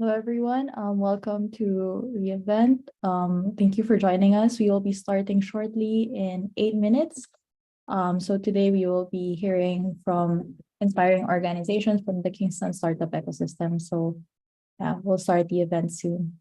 Hello, everyone. Welcome to the event. Thank you for joining us. We will be starting shortly in 8 minutes. So today we will be hearing from inspiring organizations from the Kingston Startup Ecosystem. So yeah, we'll start the event soon.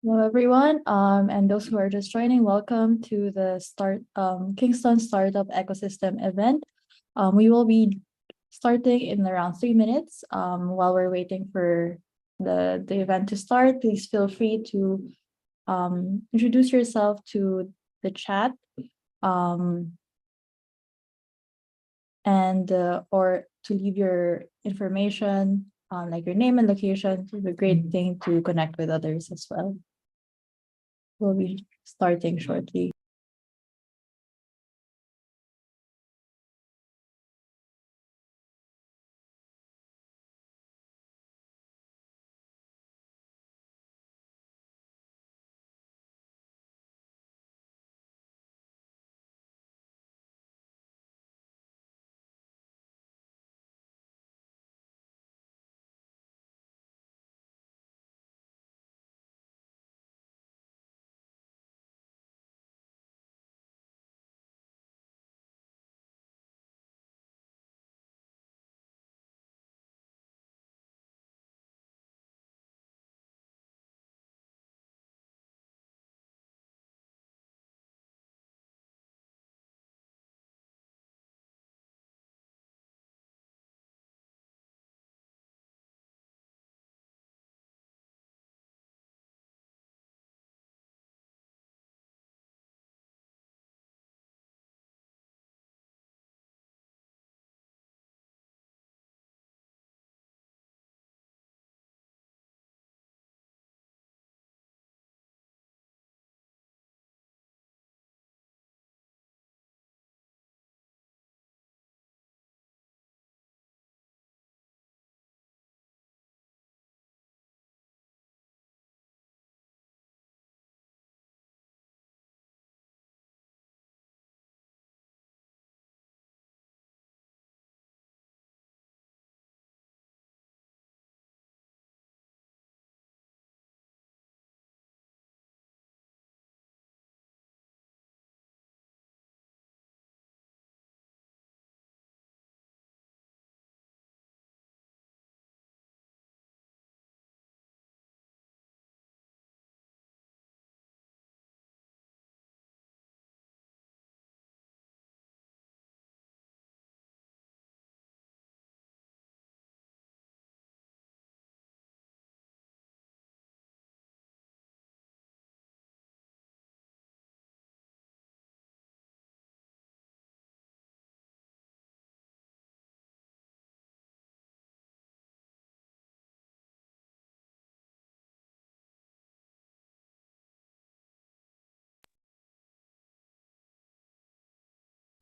Hello, everyone, and those who are just joining, welcome to the Kingston Startup Ecosystem event. We will be starting in around 3 minutes. While we're waiting for the event to start, please feel free to introduce yourself to the chat, and or to leave your information, like your name and location. It's a great thing to connect with others as well. We'll be starting shortly.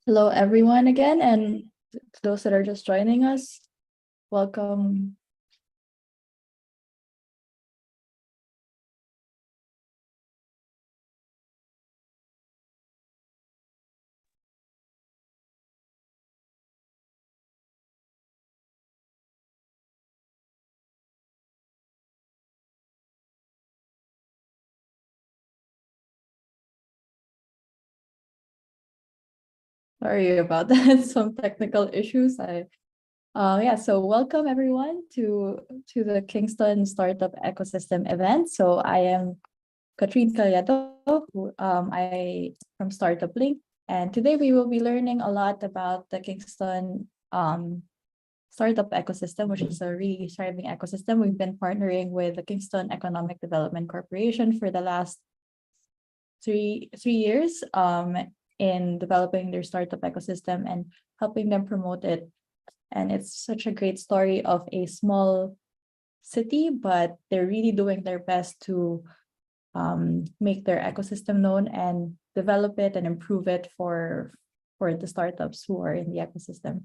Hello, everyone, again, and to those that are just joining us, welcome. Sorry about that, some technical issues. Yeah, so welcome everyone to the Kingston Startup Ecosystem event. So I am Katrine Calleto, I from StartupBlink, and today we will be learning a lot about the Kingston startup ecosystem, which is a really thriving ecosystem. We've been partnering with the Kingston Economic Development Corporation for the last three years in developing their startup ecosystem and helping them promote it. And it's such a great story of a small city, but they're really doing their best to make their ecosystem known and develop it and improve it for the startups who are in the ecosystem.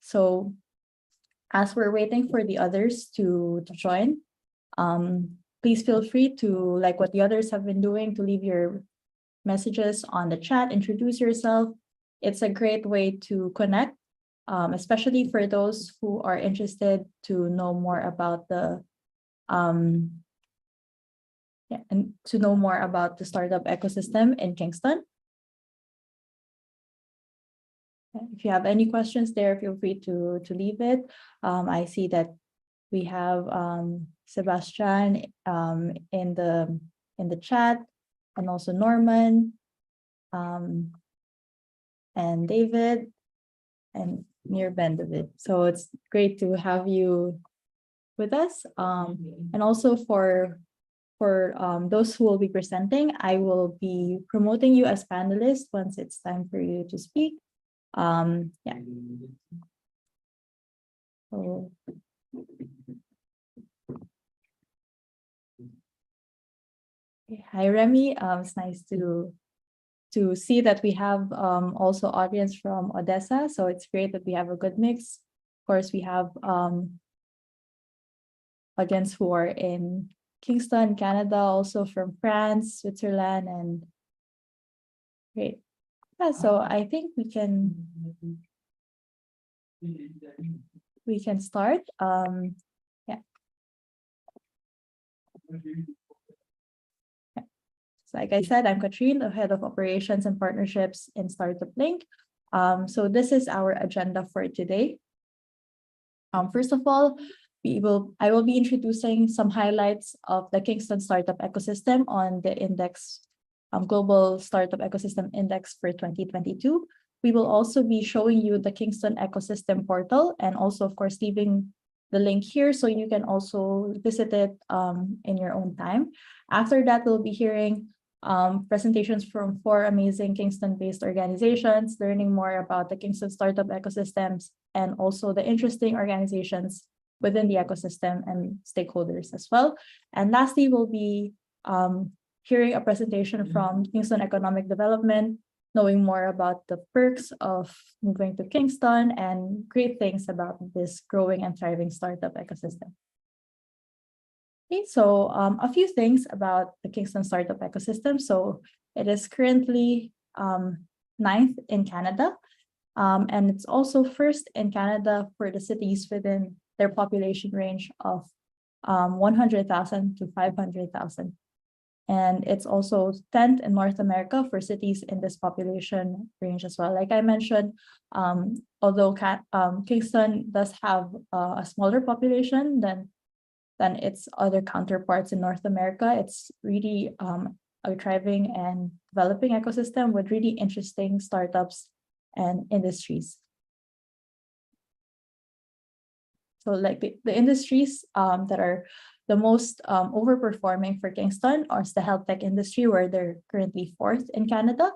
So as we're waiting for the others to join, please feel free to, like what the others have been doing, to leave your messages on the chat, introduce yourself. It's a great way to connect, especially for those who are interested to know more about the and to know more about the startup ecosystem in Kingston. If you have any questions there, feel free to leave it. I see that We have Sebastian in the chat, and also Norman, and David, and Nir Bendavid. So it's great to have you with us. And also for those who will be presenting, I will be promoting you as panelists once it's time for you to speak. Yeah. So, hi Remy. It's nice to see that we have also audience from Odessa. So it's great that we have a good mix. Of course, we have audience who are in Kingston, Canada, also from France, Switzerland, and great. Yeah, so I think we can start. Yeah. So like I said, I'm Katrine, the head of operations and partnerships in StartupBlink. So this is our agenda for today. First of all, I will be introducing some highlights of the Kingston Startup Ecosystem on the index, Global Startup Ecosystem Index for 2022. We will also be showing you the Kingston Ecosystem portal, and also, of course, leaving the link here so you can also visit it in your own time. After that, we'll be hearing presentations from 4 amazing Kingston-based organizations, learning more about the Kingston startup ecosystems, and also the interesting organizations within the ecosystem and stakeholders as well. And lastly, we'll be hearing a presentation from Kingston Economic Development, knowing more about the perks of moving to Kingston and great things about this growing and thriving startup ecosystem. Okay, so a few things about the Kingston Startup Ecosystem. So it is currently 9th in Canada, and it's also first in Canada for the cities within their population range of 100,000 to 500,000. And it's also 10th in North America for cities in this population range as well. Like I mentioned, although Kingston does have a smaller population than its other counterparts in North America, it's really a thriving and developing ecosystem with really interesting startups and industries. So like the industries that are the most overperforming for Kingston are the health tech industry, where they're currently 4th in Canada,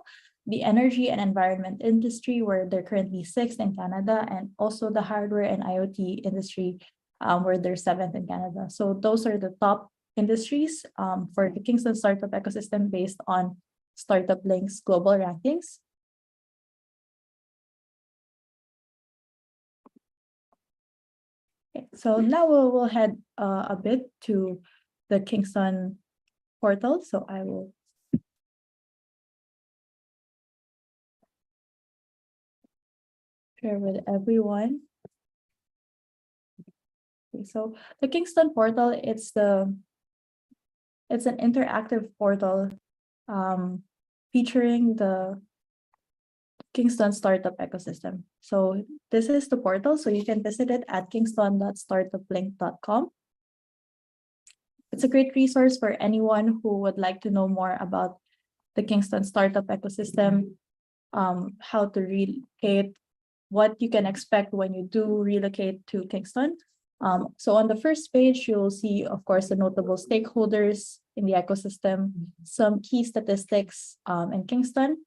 the energy and environment industry, where they're currently 6th in Canada, and also the hardware and IoT industry, where they're 7th in Canada. So those are the top industries for the Kingston Startup Ecosystem based on StartupBlink's global rankings. Okay, so now we'll head a bit to the Kingston portal. So I will share with everyone. Okay, so the Kingston portal, it's an interactive portal featuring the Kingston Startup Ecosystem. So this is the portal, so you can visit it at kingston.startupblink.com. It's a great resource for anyone who would like to know more about the Kingston Startup Ecosystem, how to relocate, what you can expect when you do relocate to Kingston. So on the first page, you'll see, of course, the notable stakeholders in the ecosystem, some key statistics in Kingston.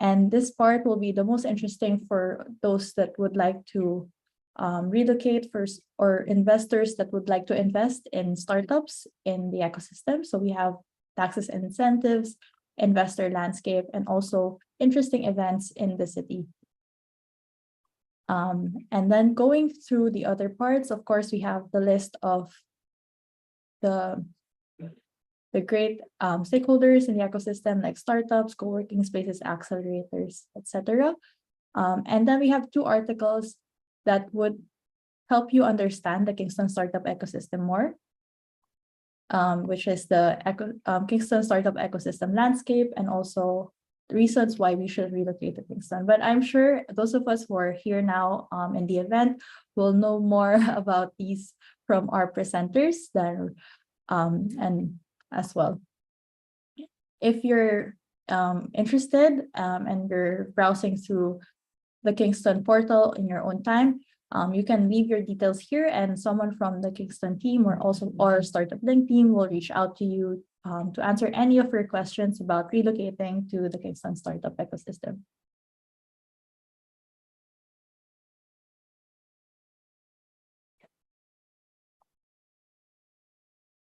And this part will be the most interesting for those that would like to relocate first, or investors that would like to invest in startups in the ecosystem. So we have taxes and incentives, investor landscape, and also interesting events in the city. And then going through the other parts, of course, we have the list of the great stakeholders in the ecosystem, like startups, co-working spaces, accelerators, etc. And then we have 2 articles that would help you understand the Kingston Startup Ecosystem more, which is the Kingston Startup Ecosystem Landscape, and also reasons why we should relocate to Kingston. But I'm sure those of us who are here now in the event will know more about these from our presenters than and as well. If you're interested and you're browsing through the Kingston portal in your own time, you can leave your details here, and someone from the Kingston team or StartupBlink team will reach out to you to answer any of your questions about relocating to the Kingston Startup Ecosystem.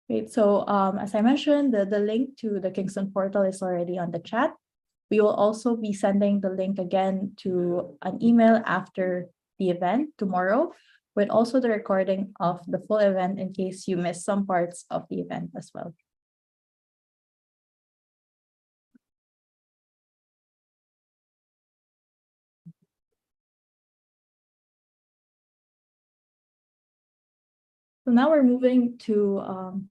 Great. So as I mentioned, the link to the Kingston portal is already on the chat. We will also be sending the link again to an email after the event tomorrow, with also the recording of the full event in case you missed some parts of the event as well. So now we're moving to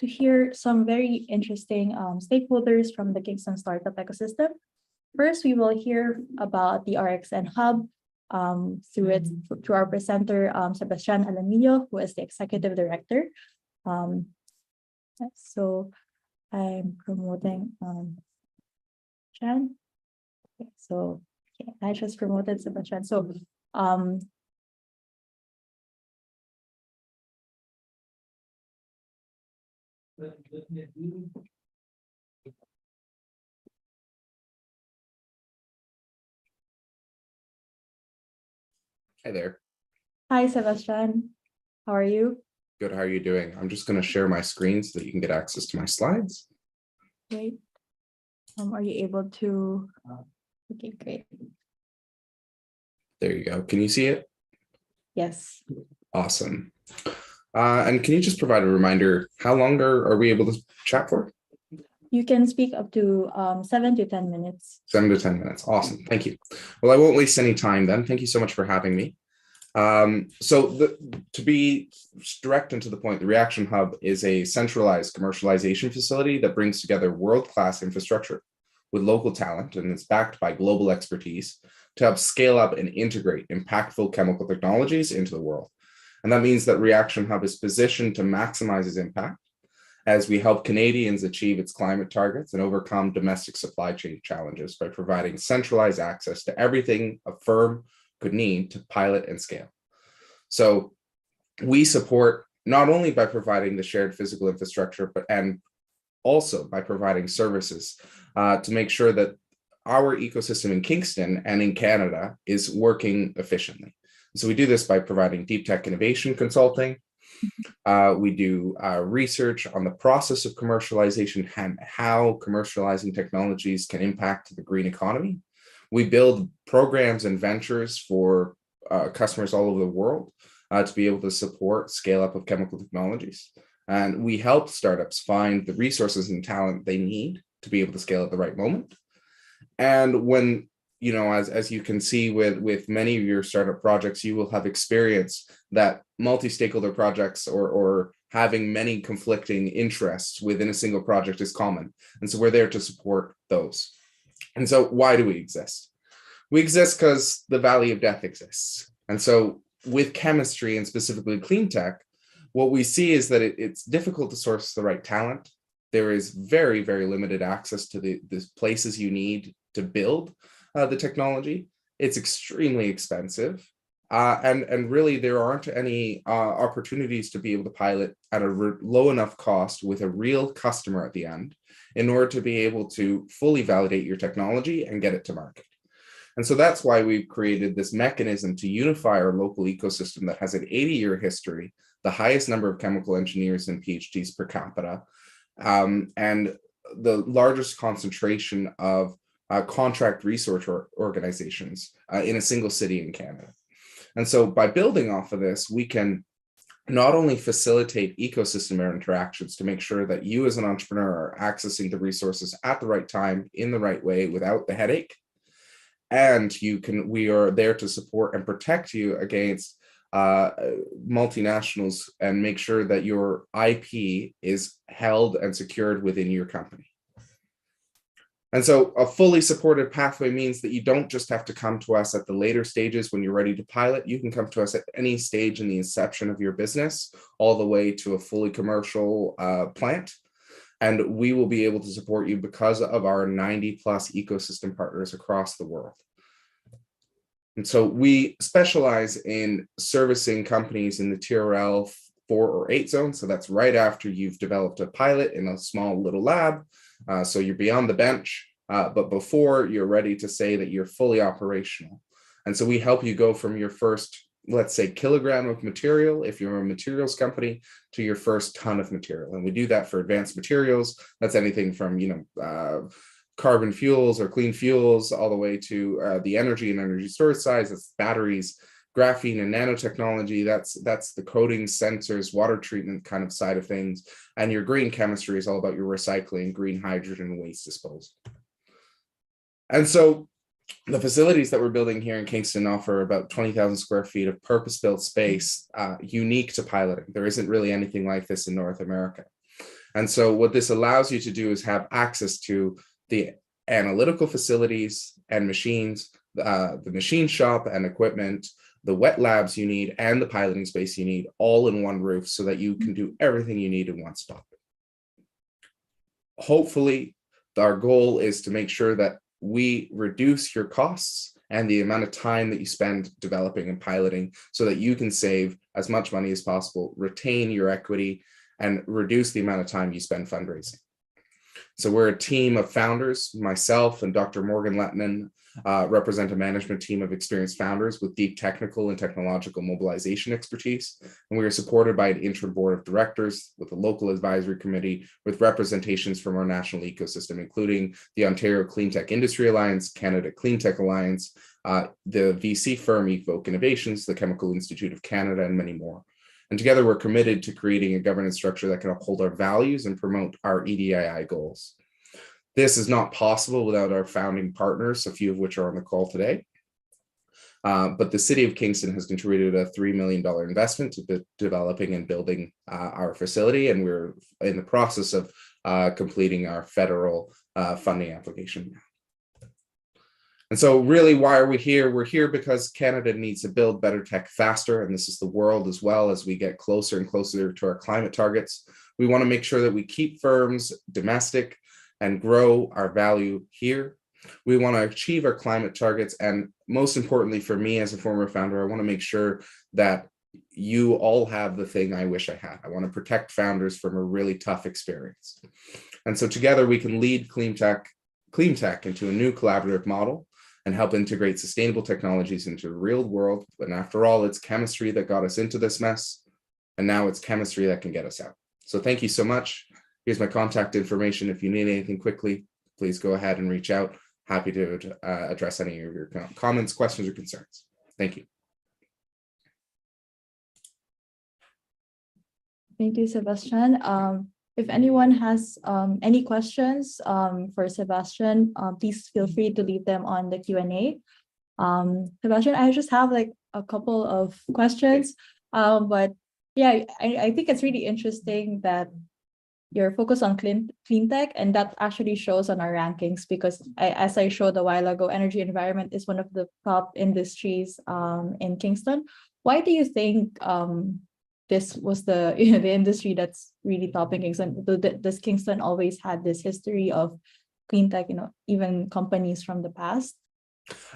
hear some very interesting stakeholders from the Kingston Startup Ecosystem. First, we will hear about the RXN Hub through our presenter, Sebastian Alamillo, who is the Executive Director. So I'm promoting Chan. Okay, so I just promoted Sebastian. So Hi there. hi, Sebastian. How are you? Good. How are you doing? I'm just going to share my screen so that you can get access to my slides. Great. Are you able to? Okay, great. There you go. Can you see it? Yes. Awesome. And can you just provide a reminder, how long are we able to chat for? You can speak up to 7 to 10 minutes. 7 to 10 minutes. Awesome. Thank you. Well, I won't waste any time then. Thank you so much for having me. To be direct and to the point, the Reaction Hub is a centralized commercialization facility that brings together world-class infrastructure with local talent, and it's backed by global expertise to help scale up and integrate impactful chemical technologies into the world. And that means that Reaction Hub is positioned to maximize its impact as we help Canadians achieve its climate targets and overcome domestic supply chain challenges by providing centralized access to everything a firm could need to pilot and scale. So we support not only by providing the shared physical infrastructure, and also by providing services to make sure that our ecosystem in Kingston and in Canada is working efficiently. So we do this by providing deep tech innovation consulting. We do research on the process of commercialization and how commercializing technologies can impact the green economy. We build programs and ventures for customers all over the world to be able to support scale up of chemical technologies. And we help startups find the resources and talent they need to be able to scale at the right moment. And when, you know, as you can see with many of your startup projects, you will have experienced that multi-stakeholder projects or having many conflicting interests within a single project is common. And so we're there to support those. And so why do we exist? We exist because the valley of death exists. And so with chemistry and specifically clean tech, what we see is that it's difficult to source the right talent. There is very, very limited access to the places you need to build the technology. It's extremely expensive. And really, there aren't any opportunities to be able to pilot at a low enough cost with a real customer at the end in order to be able to fully validate your technology and get it to market. And so that's why we've created this mechanism to unify our local ecosystem that has an 80-year history, the highest number of chemical engineers and PhDs per capita, and the largest concentration of contract research organizations in a single city in Canada. And so by building off of this, we can not only facilitate ecosystem interactions to make sure that you as an entrepreneur are accessing the resources at the right time in the right way without the headache, and we are there to support and protect you against multinationals and make sure that your IP is held and secured within your company. And so a fully supported pathway means that you don't just have to come to us at the later stages when you're ready to pilot. You can come to us at any stage in the inception of your business, all the way to a fully commercial plant. And we will be able to support you because of our 90+ ecosystem partners across the world. And so we specialize in servicing companies in the TRL 4 or 8 zone. So that's right after you've developed a pilot in a small little lab. So you're beyond the bench, but before you're ready to say that you're fully operational. And so we help you go from your first, let's say, kilogram of material, if you're a materials company, to your first ton of material. And we do that for advanced materials. That's anything from, carbon fuels or clean fuels, all the way to the energy and energy storage size. That's batteries, graphene and nanotechnology. That's the coatings, sensors, water treatment kind of side of things. And your green chemistry is all about your recycling, green hydrogen, waste disposal. And so the facilities that we're building here in Kingston offer about 20,000 square feet of purpose-built space, unique to piloting. There isn't really anything like this in North America. And so what this allows you to do is have access to the analytical facilities and machines, the machine shop and equipment, the wet labs you need, and the piloting space you need, all in one roof, so that you can do everything you need in one spot. Hopefully, our goal is to make sure that we reduce your costs and the amount of time that you spend developing and piloting, so that you can save as much money as possible, retain your equity, and reduce the amount of time you spend fundraising. So we're a team of founders. Myself and Dr. Morgan Lettinen represent a management team of experienced founders with deep technical and technological mobilization expertise. And we are supported by an interim board of directors with a local advisory committee with representations from our national ecosystem, including the Ontario Clean Tech Industry Alliance, Canada Clean Tech Alliance, the VC firm Evoke Innovations, the Chemical Institute of Canada, and many more. And together, we're committed to creating a governance structure that can uphold our values and promote our EDII goals. This is not possible without our founding partners, a few of which are on the call today. But the City of Kingston has contributed a $3 million investment to developing and building our facility, and we're in the process of completing our federal funding application. And so really, why are we here? We're here because Canada needs to build better tech faster, and this is the world as well. As we get closer and closer to our climate targets, we want to make sure that we keep firms domestic and grow our value here. We want to achieve our climate targets, and most importantly for me as a former founder, I want to make sure that you all have the thing I wish I had. I want to protect founders from a really tough experience. And so together we can lead clean tech into a new collaborative model and help integrate sustainable technologies into the real world. And after all, it's chemistry that got us into this mess, and now it's chemistry that can get us out. So thank you so much. Here's my contact information. If you need anything quickly, please go ahead and reach out. Happy to address any of your comments, questions, or concerns. Thank you. Thank you, Sebastian. If anyone has any questions for Sebastian, please feel free to leave them on the Q&A. Sebastian, I just have like a couple of questions, but yeah, I think it's really interesting that you're focused on clean tech, and that actually shows on our rankings, because as I showed a while ago, energy environment is one of the top industries in Kingston. Why do you think this was the the industry that's really topping Kingston? Does Kingston always had this history of clean tech, even companies from the past?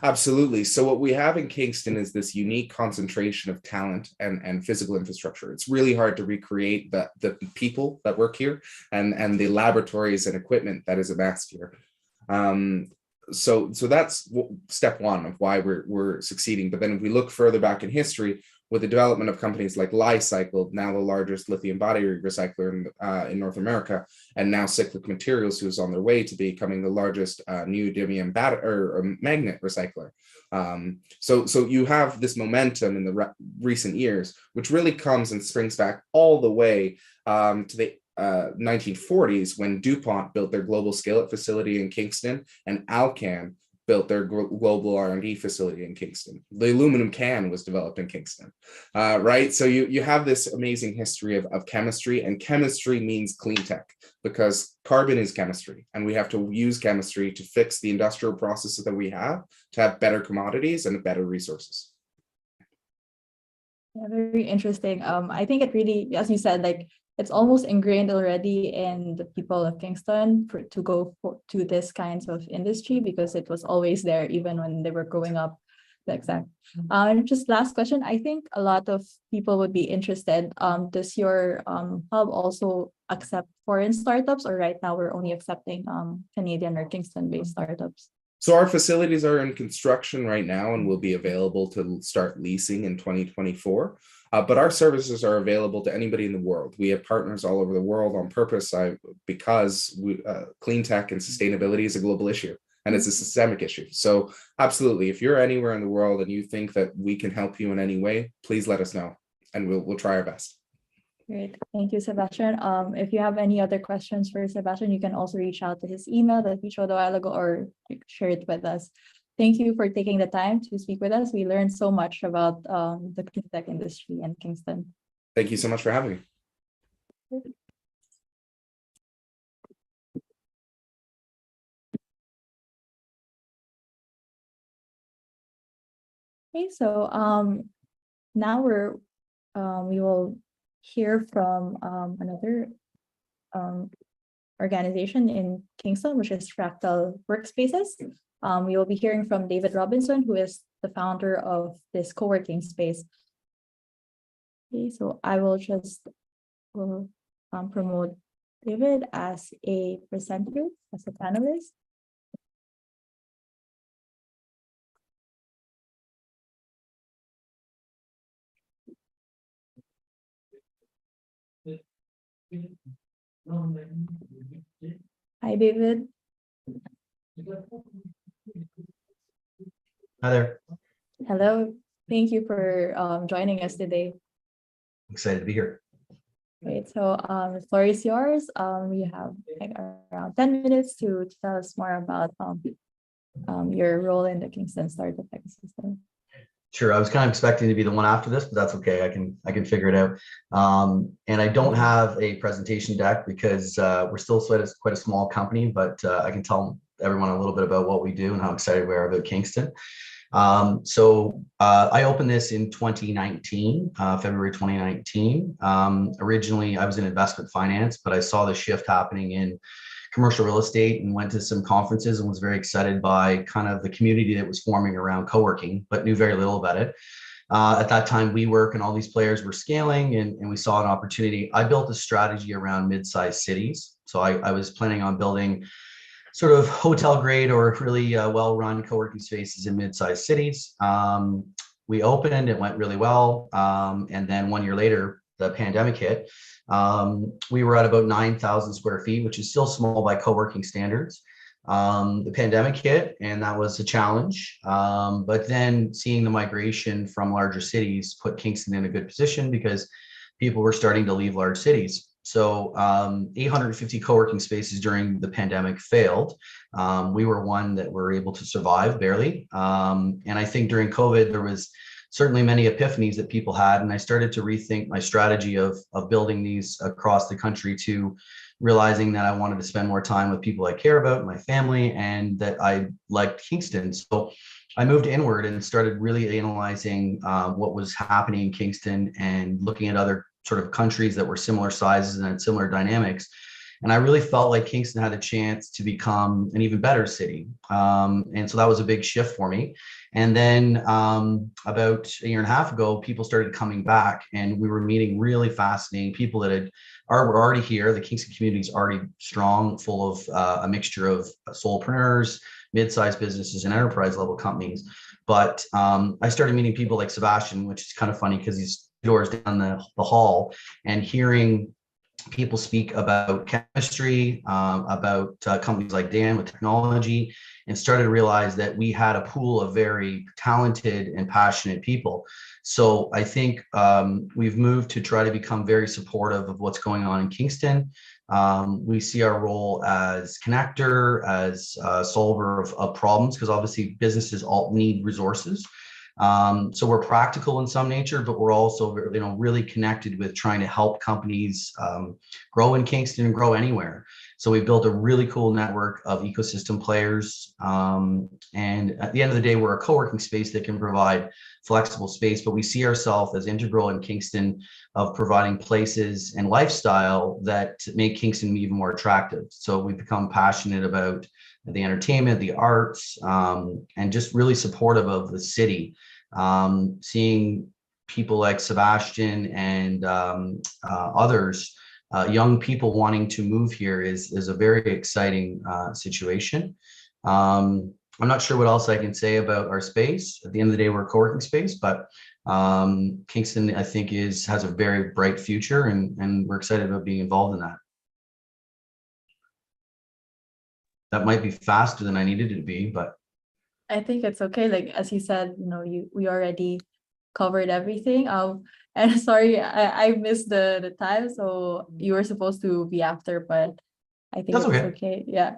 Absolutely. So what we have in Kingston is this unique concentration of talent and physical infrastructure. It's really hard to recreate the people that work here and the laboratories and equipment that is amassed here. So that's step one of why we're succeeding. But then if we look further back in history, with the development of companies like Li-Cycle, now the largest lithium battery recycler in North America, and now Cyclic Materials, who is on their way to becoming the largest neodymium magnet recycler. So you have this momentum in the recent years, which really comes and springs back all the way to the 1940s, when DuPont built their global scale-up facility in Kingston, and Alcan built their global R&D facility in Kingston. The aluminum can was developed in Kingston, right? So you have this amazing history of chemistry, and chemistry means clean tech because carbon is chemistry, and we have to use chemistry to fix the industrial processes that we have to have better commodities and better resources. Yeah, very interesting. I think it really, as you said, like it's almost ingrained already in the people of Kingston to go to this kinds of industry because it was always there even when they were growing up. Exact. Just last question. I think a lot of people would be interested. Does your hub also accept foreign startups, or right now we're only accepting Canadian or Kingston-based startups? So our facilities are in construction right now and will be available to start leasing in 2024. But our services are available to anybody in the world. We have partners all over the world on purpose because clean tech and sustainability is a global issue and it's a systemic issue. So absolutely, if you're anywhere in the world and you think that we can help you in any way, please let us know and we'll try our best. Great. Thank you, Sebastian. If you have any other questions for Sebastian, you can also reach out to his email that we showed a while ago or share it with us. Thank you for taking the time to speak with us. We learned so much about the clean tech industry in Kingston. Thank you so much for having me. Okay, so now we will hear from another organization in Kingston, which is Fractal Workspaces. We will be hearing from David Robinson, who is the founder of this co-working space. Okay, so I will just promote David as a presenter, as a panelist. Hi, David. Hi there. Hello. Thank you for joining us today. Excited to be here. Great. So the floor is yours. We have like around 10 minutes to tell us more about your role in the Kingston Startup Ecosystem. Sure. I was kind of expecting to be the one after this, but that's okay. I can figure it out. And I don't have a presentation deck because we're still quite a small company, but I can tell everyone a little bit about what we do and how excited we are about Kingston. So I opened this in 2019, February 2019. Originally, I was in investment finance, but I saw the shift happening in commercial real estate and went to some conferences and was very excited by kind of the community that was forming around co-working, but knew very little about it. At that time, WeWork and all these players were scaling and we saw an opportunity. I built a strategy around mid-sized cities. So I was planning on building sort of hotel grade or really well-run co-working spaces in mid-sized cities. We opened, it went really well. And then 1 year later, the pandemic hit. We were at about 9,000 square feet, which is still small by co-working standards. The pandemic hit and that was a challenge. But then seeing the migration from larger cities put Kingston in a good position because people were starting to leave large cities. So 850 co-working spaces during the pandemic failed. We were one that were able to survive barely. And I think during COVID, there was certainly many epiphanies that people had. And I started to rethink my strategy of building these across the country to realizing that I wanted to spend more time with people I care about, my family, and that I liked Kingston. So I moved inward and started really analyzing what was happening in Kingston and looking at other sort of countries that were similar sizes and had similar dynamics. And I really felt like Kingston had a chance to become an even better city. And so that was a big shift for me. And then about a year and a half ago, people started coming back and we were meeting really fascinating people that were already here. The Kingston community is already strong, full of a mixture of solopreneurs, mid-sized businesses and enterprise level companies. But I started meeting people like Sebastian, which is kind of funny because he's doors down the hall and hearing people speak about chemistry, about companies like Dan with technology, and started to realize that we had a pool of very talented and passionate people. So I think we've moved to try to become very supportive of what's going on in Kingston. We see our role as connector, as a solver of problems, because obviously businesses all need resources. So we're practical in some nature, but we're also, really connected with trying to help companies grow in Kingston and grow anywhere. So we've built a really cool network of ecosystem players. And at the end of the day, we're a co-working space that can provide flexible space, but we see ourselves as integral in Kingston of providing places and lifestyle that make Kingston even more attractive. So we've become passionate about the entertainment, the arts, and just really supportive of the city. Seeing people like Sebastian and others, young people wanting to move here is a very exciting situation. I'm not sure what else I can say about our space. At the end of the day, we're a co-working space, but Kingston, I think, has a very bright future, and we're excited about being involved in that. That might be faster than I needed it to be, but I think it's okay. Like, as you said, we already covered everything. And sorry, I missed the time, so you were supposed to be after, but I think that's it's okay. okay. Yeah.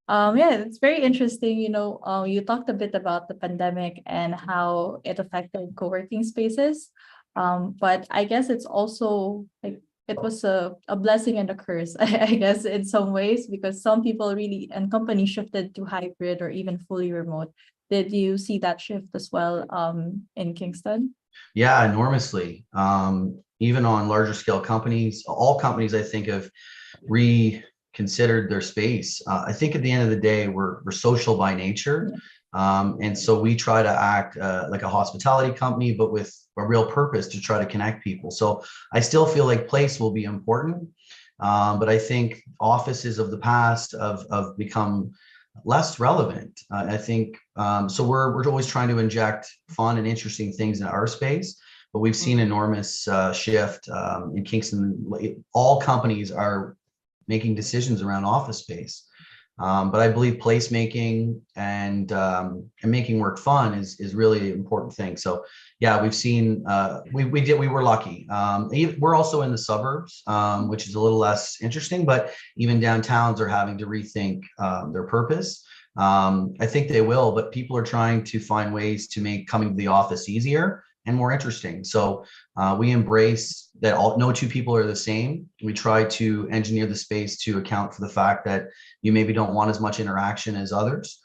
Yeah, it's very interesting. You talked a bit about the pandemic and how it affected co-working spaces. But I guess it's also like it was a blessing and a curse, I guess, in some ways, because some people really and companies shifted to hybrid or even fully remote. Did you see that shift as well in Kingston? Yeah, enormously. Even on larger scale companies, all companies, I think, have reconsidered their space. I think at the end of the day, we're social by nature. And so we try to act like a hospitality company, but with a real purpose to try to connect people. So I still feel like place will be important. But I think offices of the past have become less relevant. I think so. We're always trying to inject fun and interesting things in our space, but we've seen enormous shift in Kingston. All companies are making decisions around office space, but I believe placemaking and making work fun is really an important thing. So yeah, we've seen we were lucky. We're also in the suburbs, which is a little less interesting, but even downtowns are having to rethink their purpose. I think they will, but people are trying to find ways to make coming to the office easier and more interesting. So we embrace that no two people are the same. We try to engineer the space to account for the fact that you maybe don't want as much interaction as others.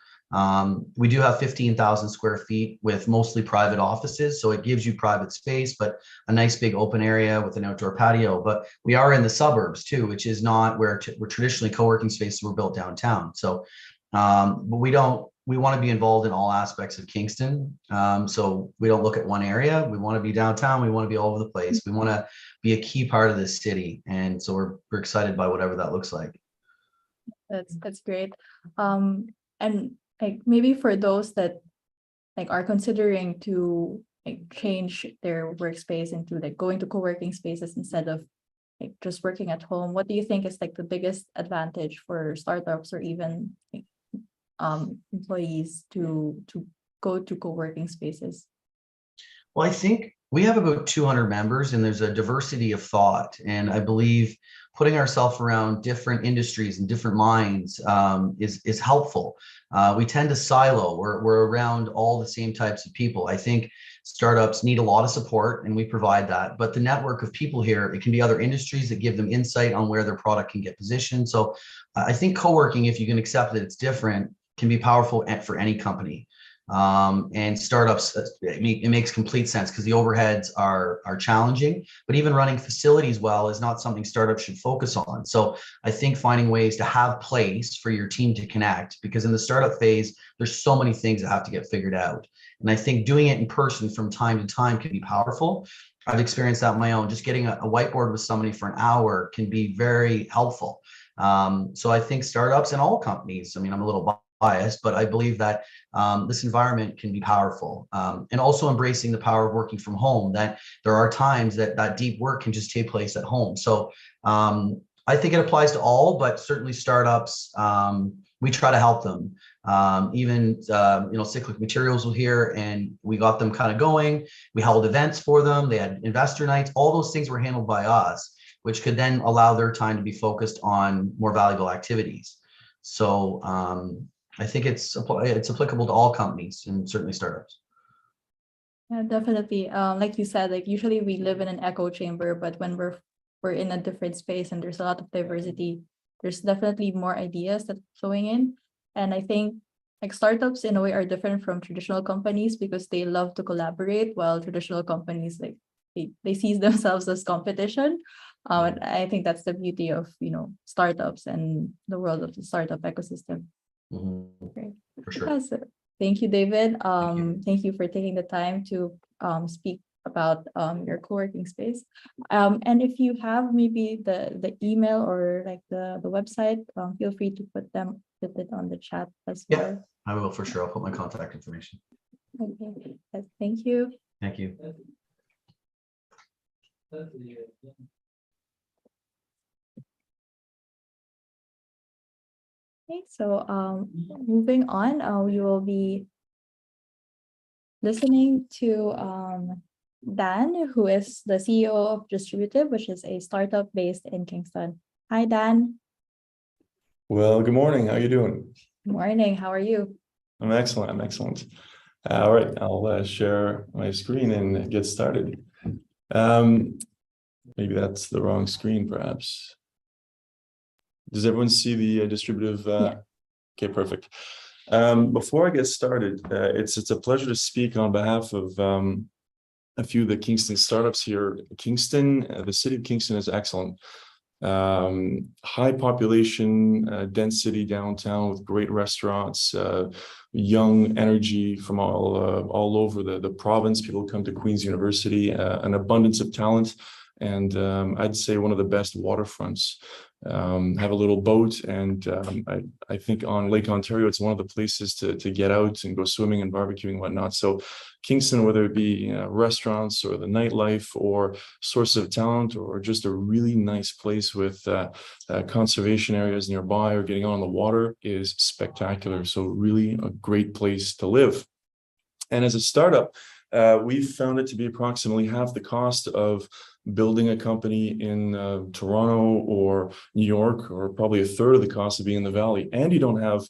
We do have 15,000 square feet with mostly private offices, so it gives you private space, but a nice big open area with an outdoor patio. But we are in the suburbs too, which is not where we're traditionally co-working spaces were built downtown. So, but we want to be involved in all aspects of Kingston. So we don't look at one area. We want to be downtown. We want to be all over the place. We want to be a key part of this city, and so we're excited by whatever that looks like. That's great. And like maybe for those that like are considering to like change their workspace into like going to co-working spaces instead of like just working at home, what do you think is like the biggest advantage for startups or even like, employees to go to co-working spaces? Well, I think we have about 200 members, and there's a diversity of thought. And I believe putting ourselves around different industries and different minds is helpful. We tend to silo. We're around all the same types of people. I think startups need a lot of support, and we provide that. But the network of people here, it can be other industries that give them insight on where their product can get positioned. So I think co-working, if you can accept that it's different, can be powerful for any company. And startups, it makes complete sense because the overheads are challenging, but even running facilities well is not something startups should focus on. So I think finding ways to have place for your team to connect, because in the startup phase, there's so many things that have to get figured out. And I think doing it in person from time to time can be powerful. I've experienced that on my own. Just getting a whiteboard with somebody for an hour can be very helpful. So I think startups and all companies, I mean, I'm a little biased, but I believe that this environment can be powerful, and also embracing the power of working from home, that there are times that deep work can just take place at home. So I think it applies to all, but certainly startups, we try to help them. Even Cyclic Materials was here and we got them kind of going. We held events for them. They had investor nights. All those things were handled by us, which could then allow their time to be focused on more valuable activities. So I think it's applicable to all companies and certainly startups. Yeah, definitely. Like you said, like usually we live in an echo chamber, but when we're in a different space and there's a lot of diversity, there's definitely more ideas that flowing in. And I think like startups in a way are different from traditional companies because they love to collaborate, while traditional companies like they see themselves as competition. And I think that's the beauty of startups and the world of the startup ecosystem. Great. For sure. Yes, thank you, David. you. Thank you for taking the time to speak about your co-working space. And if you have maybe the email or like the website, feel free to put it on the chat as well. Yeah, I will for sure. I'll put my contact information. Okay. Yes, thank you. Thank you. Okay, so moving on, we will be listening to Dan, who is the CEO of Distributive, which is a startup based in Kingston. Hi, Dan. Well, good morning. How are you doing? Good morning. How are you? I'm excellent. I'm excellent. All right, I'll share my screen and get started. Maybe that's the wrong screen, perhaps. Does everyone see the distributive? Yeah. Okay, perfect. Before I get started, it's a pleasure to speak on behalf of a few of the Kingston startups here. Kingston, the city of Kingston is excellent. High population density downtown with great restaurants, young energy from all over the province. People come to Queen's University, an abundance of talent, and I'd say one of the best waterfronts. Have a little boat, and I think on Lake Ontario, it's one of the places to get out and go swimming and barbecuing and whatnot. So Kingston, whether it be restaurants or the nightlife or source of talent or just a really nice place with conservation areas nearby or getting on the water, is spectacular. So really a great place to live. And as a startup, we've found it to be approximately half the cost of building a company in Toronto or New York, or probably a third of the cost of being in the Valley. And you don't have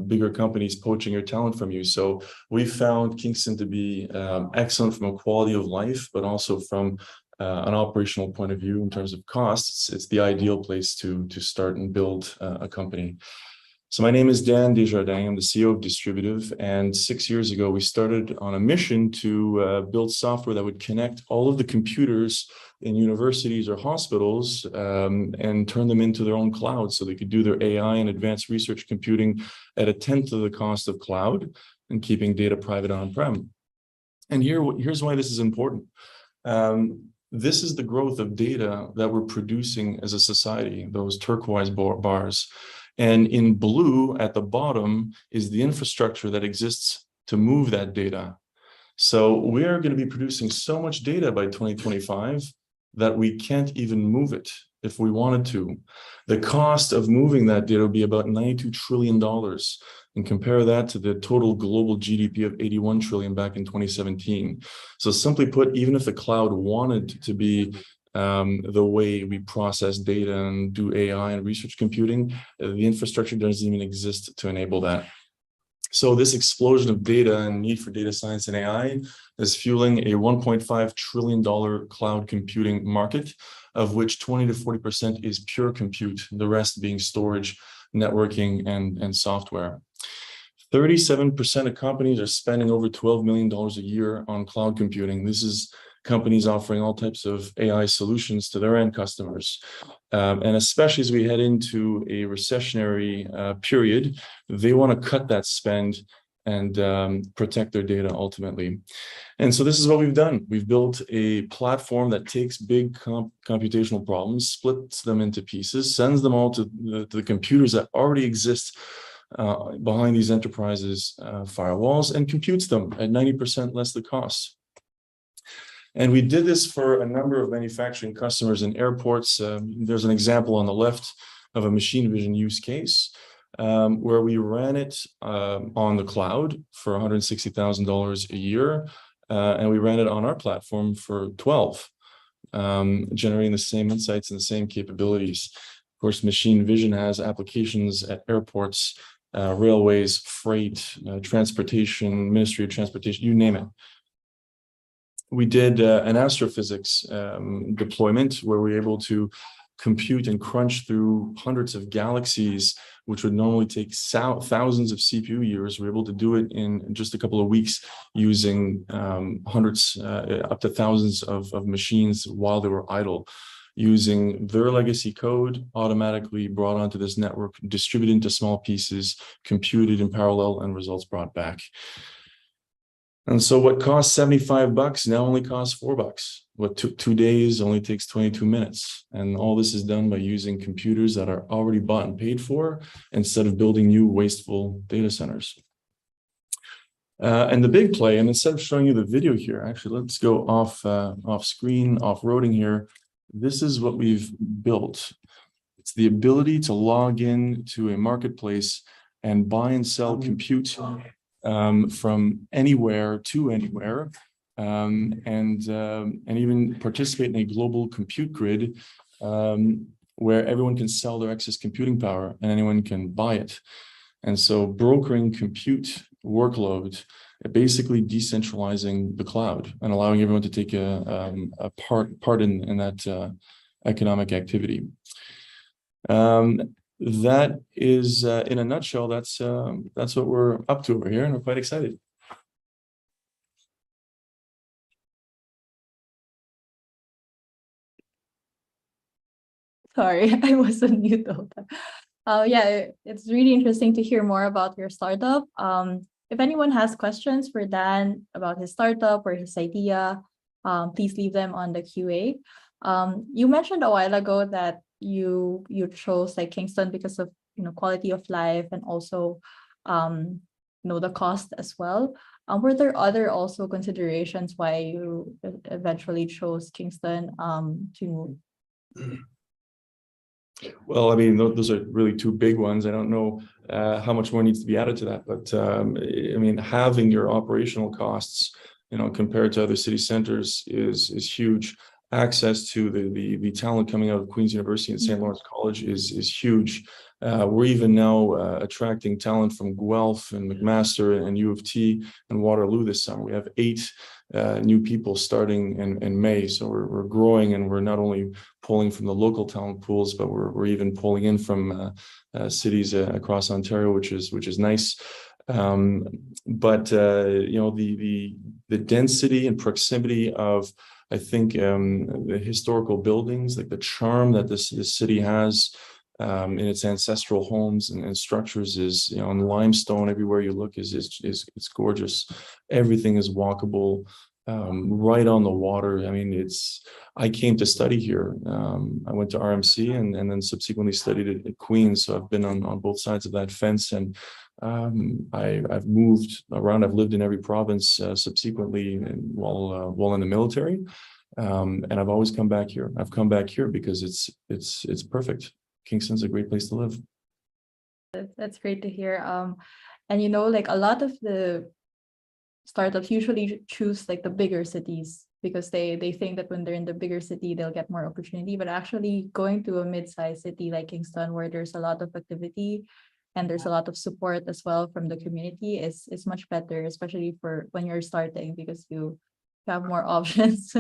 bigger companies poaching your talent from you. So we found Kingston to be excellent from a quality of life, but also from an operational point of view in terms of costs. It's the ideal place to start and build a company. So my name is Dan Desjardins. I'm the CEO of Distributive, and 6 years ago we started on a mission to build software that would connect all of the computers in universities or hospitals and turn them into their own cloud, so they could do their AI and advanced research computing at 1/10 of the cost of cloud and keeping data private on-prem. And here's why this is important. This is the growth of data that we're producing as a society, those turquoise bars. And in blue at the bottom is the infrastructure that exists to move that data. So we're going to be producing so much data by 2025 that we can't even move it if we wanted to. The cost of moving that data would be about $92 trillion. And compare that to the total global GDP of 81 trillion back in 2017. So simply put, even if the cloud wanted to be the way we process data and do AI and research computing, the infrastructure doesn't even exist to enable that. So this explosion of data and need for data science and AI is fueling a $1.5 trillion cloud computing market, of which 20 to 40% is pure compute, the rest being storage, networking, and software. 37% of companies are spending over $12 million a year on cloud computing. This is companies offering all types of AI solutions to their end customers. And especially as we head into a recessionary period, they want to cut that spend and protect their data ultimately. And so this is what we've done. We've built a platform that takes big computational problems, splits them into pieces, sends them all to the computers that already exist behind these enterprises' firewalls, and computes them at 90% less the cost. And we did this for a number of manufacturing customers in airports. There's an example on the left of a machine vision use case where we ran it on the cloud for $160,000 a year. And we ran it on our platform for 12, generating the same insights and the same capabilities. Of course, machine vision has applications at airports, railways, freight, transportation, Ministry of Transportation, you name it. We did an astrophysics deployment where we were able to compute and crunch through hundreds of galaxies, which would normally take thousands of CPU years. We're able to do it in just a couple of weeks using hundreds, up to thousands of machines while they were idle, using their legacy code automatically brought onto this network, distributed into small pieces, computed in parallel, and results brought back. And so what cost $75 now only costs $4. What took 2 days only takes 22 minutes. And all this is done by using computers that are already bought and paid for instead of building new wasteful data centers. And the big play, and instead of showing you the video here, actually, let's go off screen, off-roading here. This is what we've built. It's the ability to log in to a marketplace and buy and sell compute from anywhere to anywhere, and even participate in a global compute grid where everyone can sell their excess computing power and anyone can buy it. And so brokering compute workload, basically decentralizing the cloud and allowing everyone to take a part in that economic activity. That is, in a nutshell, that's what we're up to over here, and we're quite excited. Sorry, I was on mute though. Yeah, it's really interesting to hear more about your startup. If anyone has questions for Dan about his startup or his idea, please leave them on the QA. You mentioned a while ago that you chose like Kingston because of quality of life and also the cost as well. Were there other also considerations why you eventually chose Kingston to move? Well, I mean, those are really two big ones. I don't know how much more needs to be added to that, but I mean, having your operational costs, compared to other city centers is huge. Access to the talent coming out of Queen's University and St. Lawrence College is huge. We're even now attracting talent from Guelph and McMaster and U of T and Waterloo this summer. We have 8 new people starting in May. So we're growing, and we're not only pulling from the local talent pools, but we're even pulling in from cities across Ontario, which is nice. But the density and proximity of, I think, the historical buildings, like the charm that this city has in its ancestral homes and structures is, in limestone everywhere you look it's gorgeous. Everything is walkable, right on the water. I mean, I came to study here. I went to RMC and then subsequently studied at Queen's. So I've been on both sides of that fence, and I've moved around. I've lived in every province subsequently while in the military, and I've always come back here. I've come back here because it's perfect. Kingston's a great place to live. That's great to hear. And like a lot of the startups usually choose like the bigger cities because they think that when they're in the bigger city they'll get more opportunity. But actually going to a mid-sized city like Kingston, where there's a lot of activity and there's a lot of support as well from the community, is much better, especially for when you're starting, because you have more options.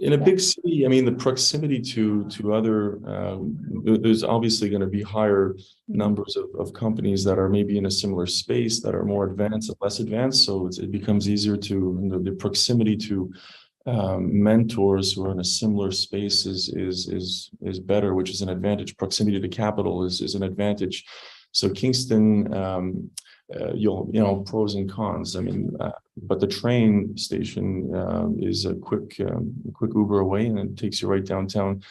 In a big city, I mean, the proximity to other, there's obviously going to be higher numbers of companies that are maybe in a similar space, that are more advanced and less advanced. So it becomes easier to, the proximity to mentors who are in a similar space is better, which is an advantage. Proximity to capital is an advantage. So Kingston, pros and cons. I mean, but the train station is a quick Uber away, and it takes you right downtown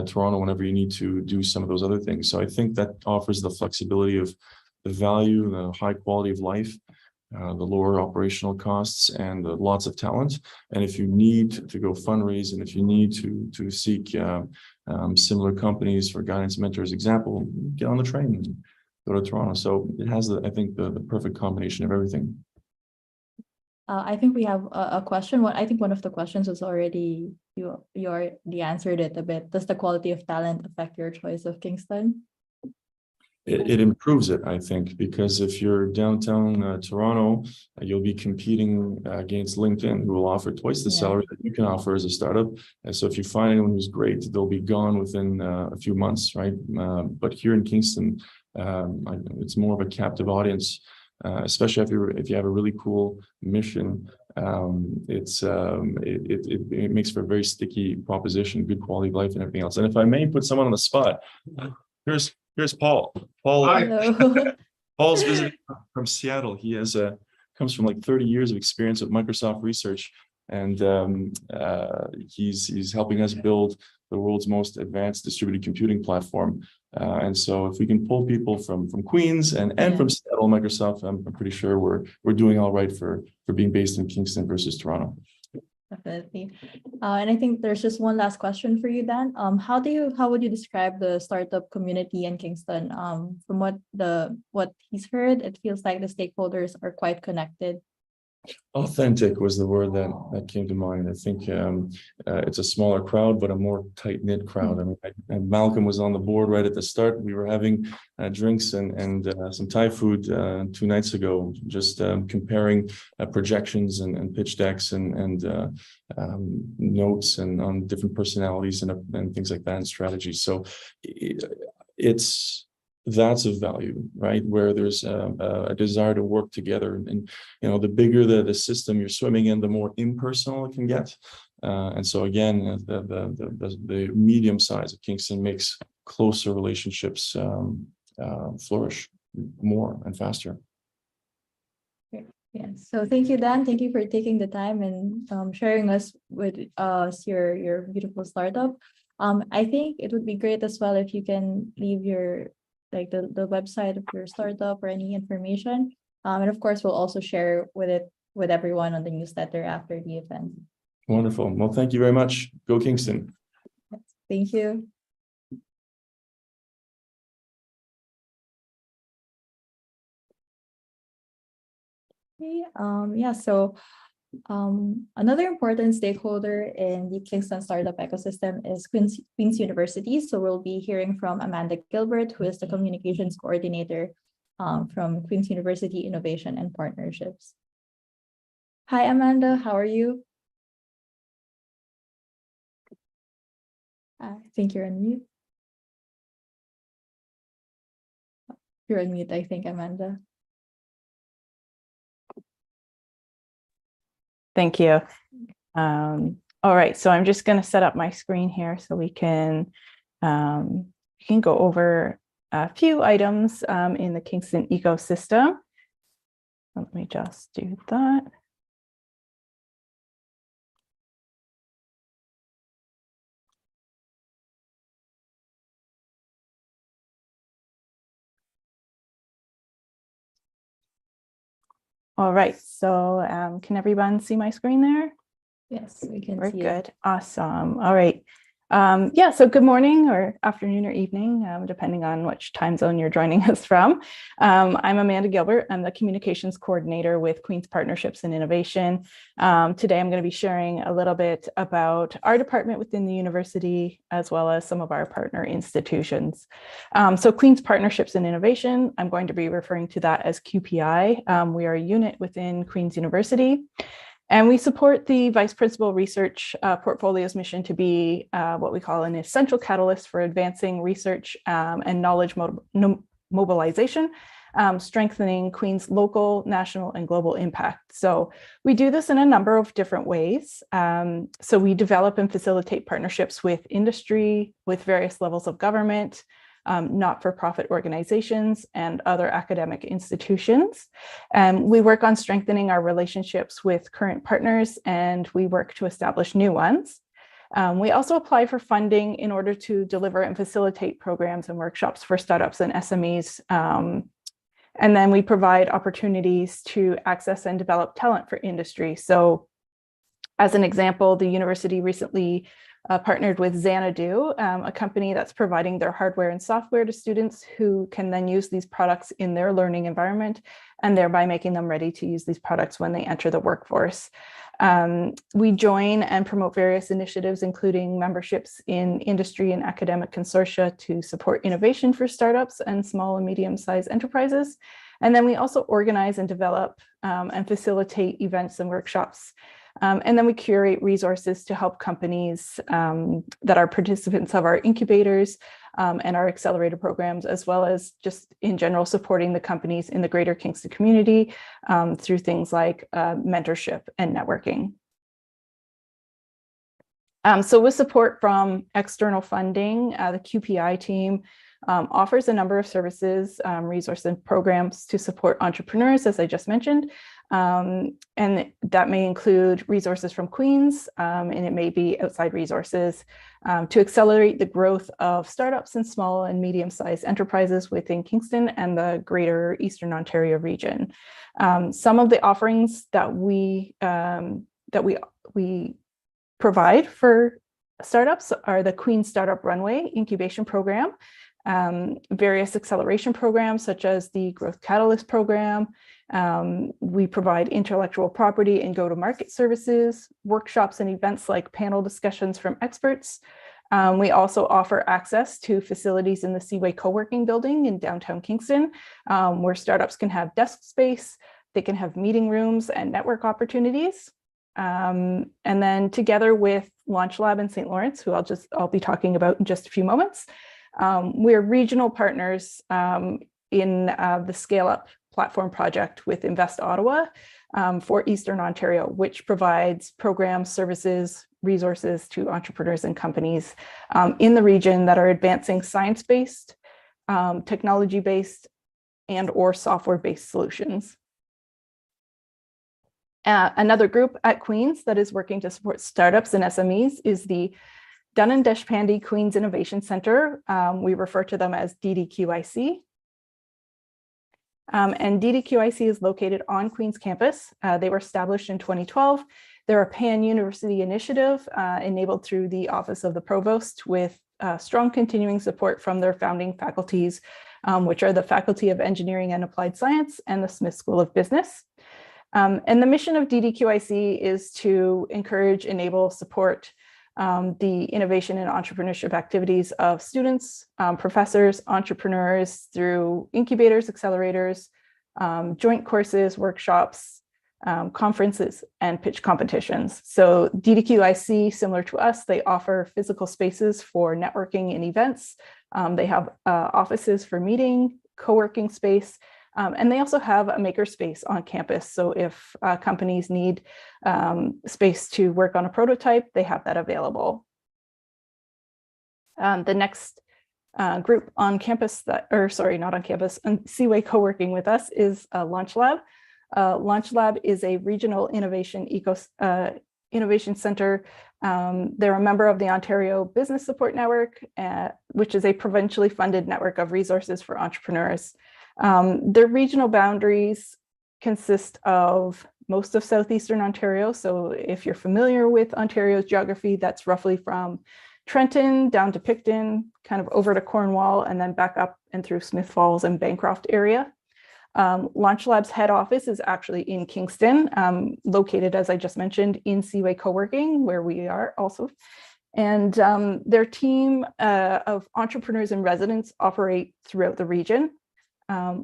Toronto whenever you need to do some of those other things. So I think that offers the flexibility of the value, the high quality of life, the lower operational costs, and lots of talent. And if you need to go fundraise, and if you need to seek similar companies for guidance mentors, example, get on the train and go to Toronto. So it has, I think, the perfect combination of everything. I think we have a question. I think one of the questions was already, you already answered it a bit. Does the quality of talent affect your choice of Kingston? It improves it, I think, because if you're downtown Toronto, you'll be competing against LinkedIn, who will offer twice the salary that you can offer as a startup. And so if you find anyone who's great, they'll be gone within a few months, right? But here in Kingston, it's more of a captive audience, especially if you have a really cool mission. It makes for a very sticky proposition, good quality of life, and everything else. And if I may put someone on the spot, here's Paul. Paul's visiting from Seattle. He comes from like 30 years of experience with Microsoft research, and he's helping us build the world's most advanced distributed computing platform. And so if we can pull people from Queens and from Seattle, Microsoft, I'm pretty sure we're doing all right for being based in Kingston versus Toronto. Definitely. And I think there's just one last question for you, Dan. How would you describe the startup community in Kingston? From what he's heard, it feels like the stakeholders are quite connected. Authentic was the word that came to mind. I think it's a smaller crowd, but a more tight-knit crowd. I mean, Malcolm was on the board right at the start. We were having drinks and some Thai food 2 nights ago, just comparing projections and pitch decks and notes and on different personalities and things like that, and strategies. So that's of value, right? Where there's a desire to work together, and the bigger the system you're swimming in, the more impersonal it can get. And so again, the medium size of Kingston makes closer relationships flourish more and faster. Yeah. So thank you, Dan. Thank you for taking the time and sharing with us your beautiful startup. I think it would be great as well if you can leave the website of your startup or any information. And of course, we'll also share with everyone on the newsletter after the event. Wonderful. Well, thank you very much. Go Kingston. Thank you. Okay, so another important stakeholder in the Kingston Startup Ecosystem is Queen's University. So we'll be hearing from Amanda Gilbert, who is the communications coordinator from Queen's University Innovation and Partnerships. Hi, Amanda, how are you? I think you're on mute. You're on mute, I think, Amanda. Thank you. All right, so I'm just going to set up my screen here so we can go over a few items in the Kingston ecosystem. Let me just do that. All right, so can everyone see my screen there? Yes, we can Very see good. It. Awesome. All right. So good morning or afternoon or evening, depending on which time zone you're joining us from. I'm Amanda Gilbert. I'm the communications coordinator with Queen's Partnerships and Innovation. Today, I'm going to be sharing a little bit about our department within the university, as well as some of our partner institutions. So Queen's Partnerships and Innovation, I'm going to be referring to that as QPI. We are a unit within Queen's University. And we support the Vice Principal Research Portfolio's mission to be what we call an essential catalyst for advancing research and knowledge mobilization, strengthening Queen's local, national, and global impact. So we do this in a number of different ways. So we develop and facilitate partnerships with industry, with various levels of government, not-for-profit organizations, and other academic institutions. We work on strengthening our relationships with current partners, and we work to establish new ones. We also apply for funding in order to deliver and facilitate programs and workshops for startups and SMEs And then we provide opportunities to access and develop talent for industry. So as an example, the university recently partnered with Xanadu, a company that's providing their hardware and software to students who can then use these products in their learning environment and thereby making them ready to use these products when they enter the workforce. We join and promote various initiatives, including memberships in industry and academic consortia to support innovation for startups and small and medium-sized enterprises. And then we also organize and develop and facilitate events and workshops. And then we curate resources to help companies that are participants of our incubators and our accelerator programs, as well as just in general supporting the companies in the greater Kingston community through things like mentorship and networking. So with support from external funding, the QPI team offers a number of services, resources, and programs to support entrepreneurs, as I just mentioned. And that may include resources from Queen's, and it may be outside resources to accelerate the growth of startups and small and medium-sized enterprises within Kingston and the greater Eastern Ontario region. Some of the offerings that we provide for startups are the Queen Startup Runway Incubation Program, various acceleration programs such as the Growth Catalyst Program. We provide intellectual property and go-to-market services, workshops and events like panel discussions from experts. We also offer access to facilities in the Seaway Co-working Building in downtown Kingston, where startups can have desk space, they can have meeting rooms and network opportunities. And then together with Launch Lab in St. Lawrence, who I'll be talking about in just a few moments, we're regional partners in the Scale Up platform project with Invest Ottawa for Eastern Ontario, which provides programs, services, resources to entrepreneurs and companies in the region that are advancing science-based, technology-based, and or software-based solutions. Another group at Queen's that is working to support startups and SMEs is the Dun & Deshpandy Queen's Innovation Center. We refer to them as DDQIC. And DDQIC is located on Queen's campus. They were established in 2012. They're a pan-university initiative enabled through the Office of the Provost with strong continuing support from their founding faculties, which are the Faculty of Engineering and Applied Science and the Smith School of Business. And the mission of DDQIC is to encourage, enable, support the innovation and entrepreneurship activities of students, professors, entrepreneurs through incubators, accelerators, joint courses, workshops, conferences, and pitch competitions. So DDQIC, similar to us, they offer physical spaces for networking and events. They have offices for meeting, co-working space, and they also have a makerspace on campus. So if companies need space to work on a prototype, they have that available. The next group on campus, not on campus, Seaway co-working with us is Launch Lab. Launch Lab is a regional innovation center. They're a member of the Ontario Business Support Network, which is a provincially funded network of resources for entrepreneurs. Their regional boundaries consist of most of southeastern Ontario. So if you're familiar with Ontario's geography, that's roughly from Trenton down to Picton, kind of over to Cornwall, and then back up and through Smith Falls and Bancroft area. Launch Lab's head office is actually in Kingston, located, as I just mentioned, in Seaway Co-working, where we are also. And their team of entrepreneurs and residents operate throughout the region.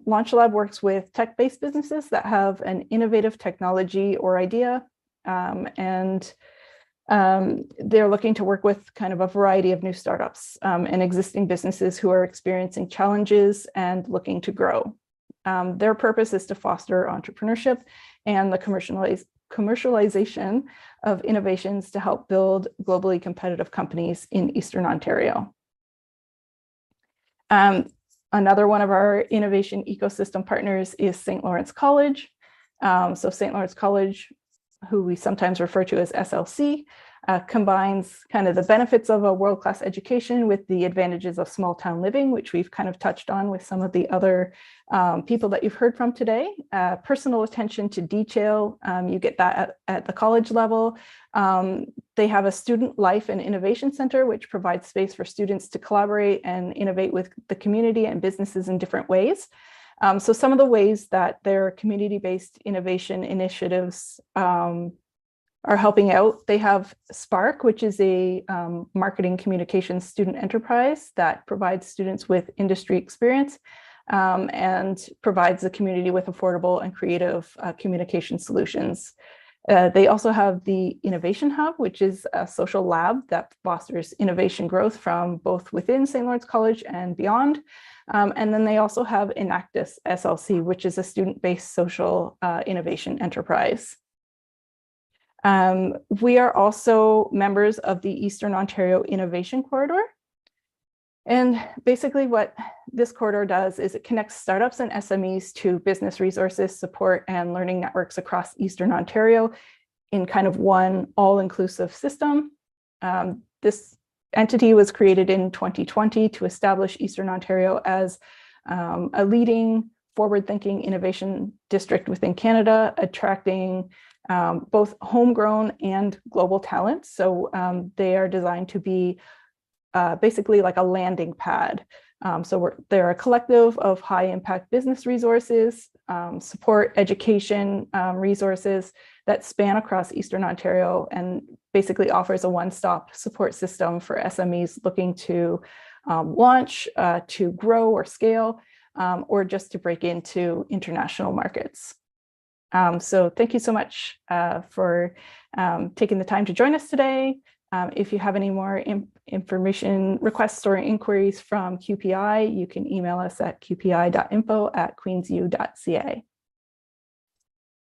Launch Lab works with tech-based businesses that have an innovative technology or idea, and they're looking to work with kind of a variety of new startups and existing businesses who are experiencing challenges and looking to grow. Their purpose is to foster entrepreneurship and the commercialization of innovations to help build globally competitive companies in Eastern Ontario. Another one of our innovation ecosystem partners is St. Lawrence College. So St. Lawrence College, who we sometimes refer to as SLC, combines kind of the benefits of a world-class education with the advantages of small town living, which we've kind of touched on with some of the other people that you've heard from today. Personal attention to detail, you get that at the college level. They have a student life and innovation center, which provides space for students to collaborate and innovate with the community and businesses in different ways. So some of the ways that their community-based innovation initiatives are helping out. They have Spark, which is a marketing communications student enterprise that provides students with industry experience and provides the community with affordable and creative communication solutions. They also have the Innovation Hub, which is a social lab that fosters innovation growth from both within St. Lawrence College and beyond. And then they also have Enactus SLC, which is a student-based social innovation enterprise. We are also members of the Eastern Ontario Innovation Corridor. And basically what this corridor does is it connects startups and SMEs to business resources, support, and learning networks across Eastern Ontario in kind of one all-inclusive system. This entity was created in 2020 to establish Eastern Ontario as a leading forward-thinking innovation district within Canada, attracting both homegrown and global talent. So they are designed to be basically like a landing pad. So they're a collective of high impact business resources, support, education resources that span across Eastern Ontario and basically offers a one-stop support system for SMEs looking to launch, to grow or scale, or just to break into international markets. So thank you so much for taking the time to join us today. If you have any more information requests or inquiries from QPI, you can email us at qpi.info@queensu.ca.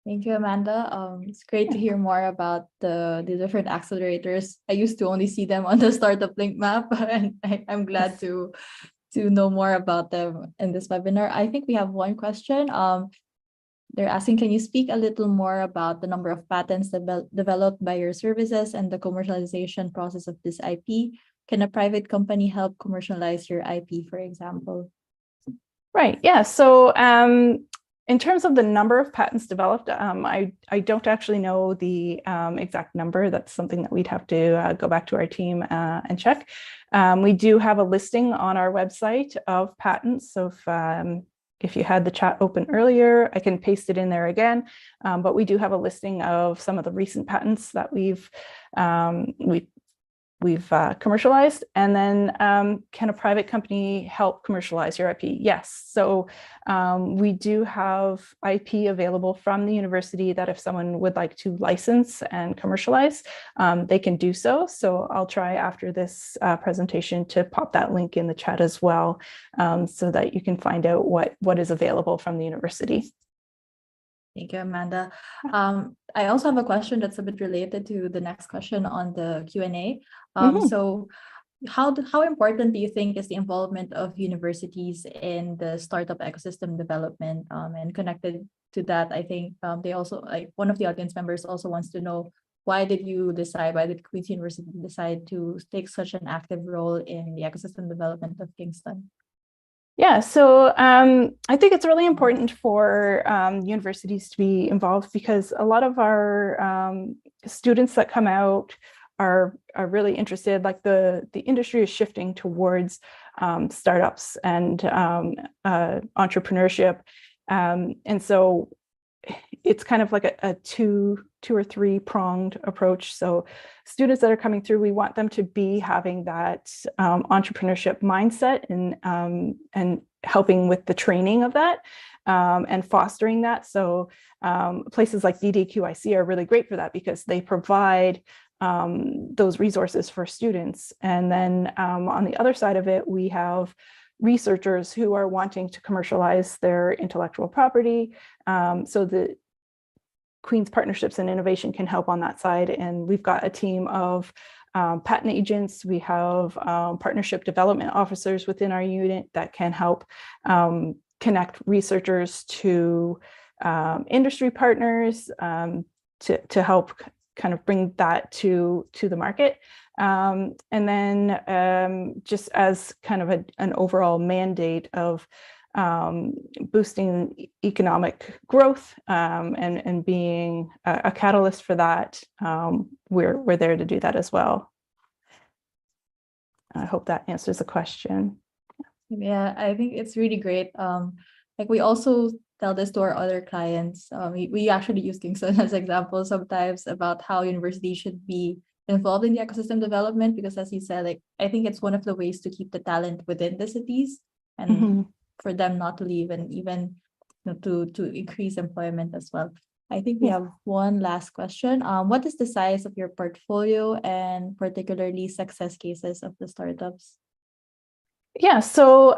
Thank you, Amanda. It's great to hear more about the different accelerators. I used to only see them on the StartupBlink map, and I'm glad to know more about them in this webinar. I think we have one question. They're asking, can you speak a little more about the number of patents developed by your services and the commercialization process of this IP? Can a private company help commercialize your IP, for example? Right, yeah. So in terms of the number of patents developed, I don't actually know the exact number. That's something that we'd have to go back to our team and check. We do have a listing on our website of patents. So if you had the chat open earlier, I can paste it in there again. But we do have a listing of some of the recent patents that we've commercialized. And then can a private company help commercialize your IP? Yes. So we do have IP available from the university that if someone would like to license and commercialize, they can do so. So I'll try after this presentation to pop that link in the chat as well, so that you can find out what is available from the university. Thank you, Amanda. I also have a question that's a bit related to the next question on the Q&A. So how important do you think is the involvement of universities in the startup ecosystem development? And connected to that, I think they also, like, one of the audience members also wants to know, why did Queen's University decide to take such an active role in the ecosystem development of Kingston? Yeah, so I think it's really important for universities to be involved, because a lot of our students that come out are really interested. Like the industry is shifting towards startups and entrepreneurship, and so it's kind of like a two or three pronged approach. So students that are coming through, we want them to be having that entrepreneurship mindset and helping with the training of that and fostering that. So places like DDQIC are really great for that, because they provide those resources for students. And then on the other side of it, we have researchers who are wanting to commercialize their intellectual property. So the Queen's Partnerships and Innovation can help on that side. And we've got a team of patent agents. We have partnership development officers within our unit that can help connect researchers to industry partners to help kind of bring that to the market. And then just as kind of an overall mandate of boosting economic growth and being a catalyst for that, we're there to do that as well. I hope that answers the question. Yeah, I think it's really great. Like we also tell this to our other clients. We actually use Kingston as example sometimes about how universities should be involved in the ecosystem development, because as you said, like I think it's one of the ways to keep the talent within the cities and for them not to leave, and even to increase employment as well. I think we have one last question. What is the size of your portfolio and particularly success cases of the startups? Yeah, so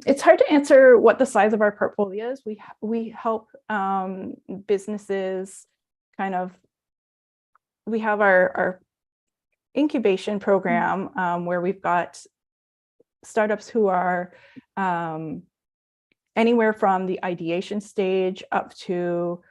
it's hard to answer what the size of our portfolio is. We help businesses kind of, we have our incubation program where we've got startups who are anywhere from the ideation stage up to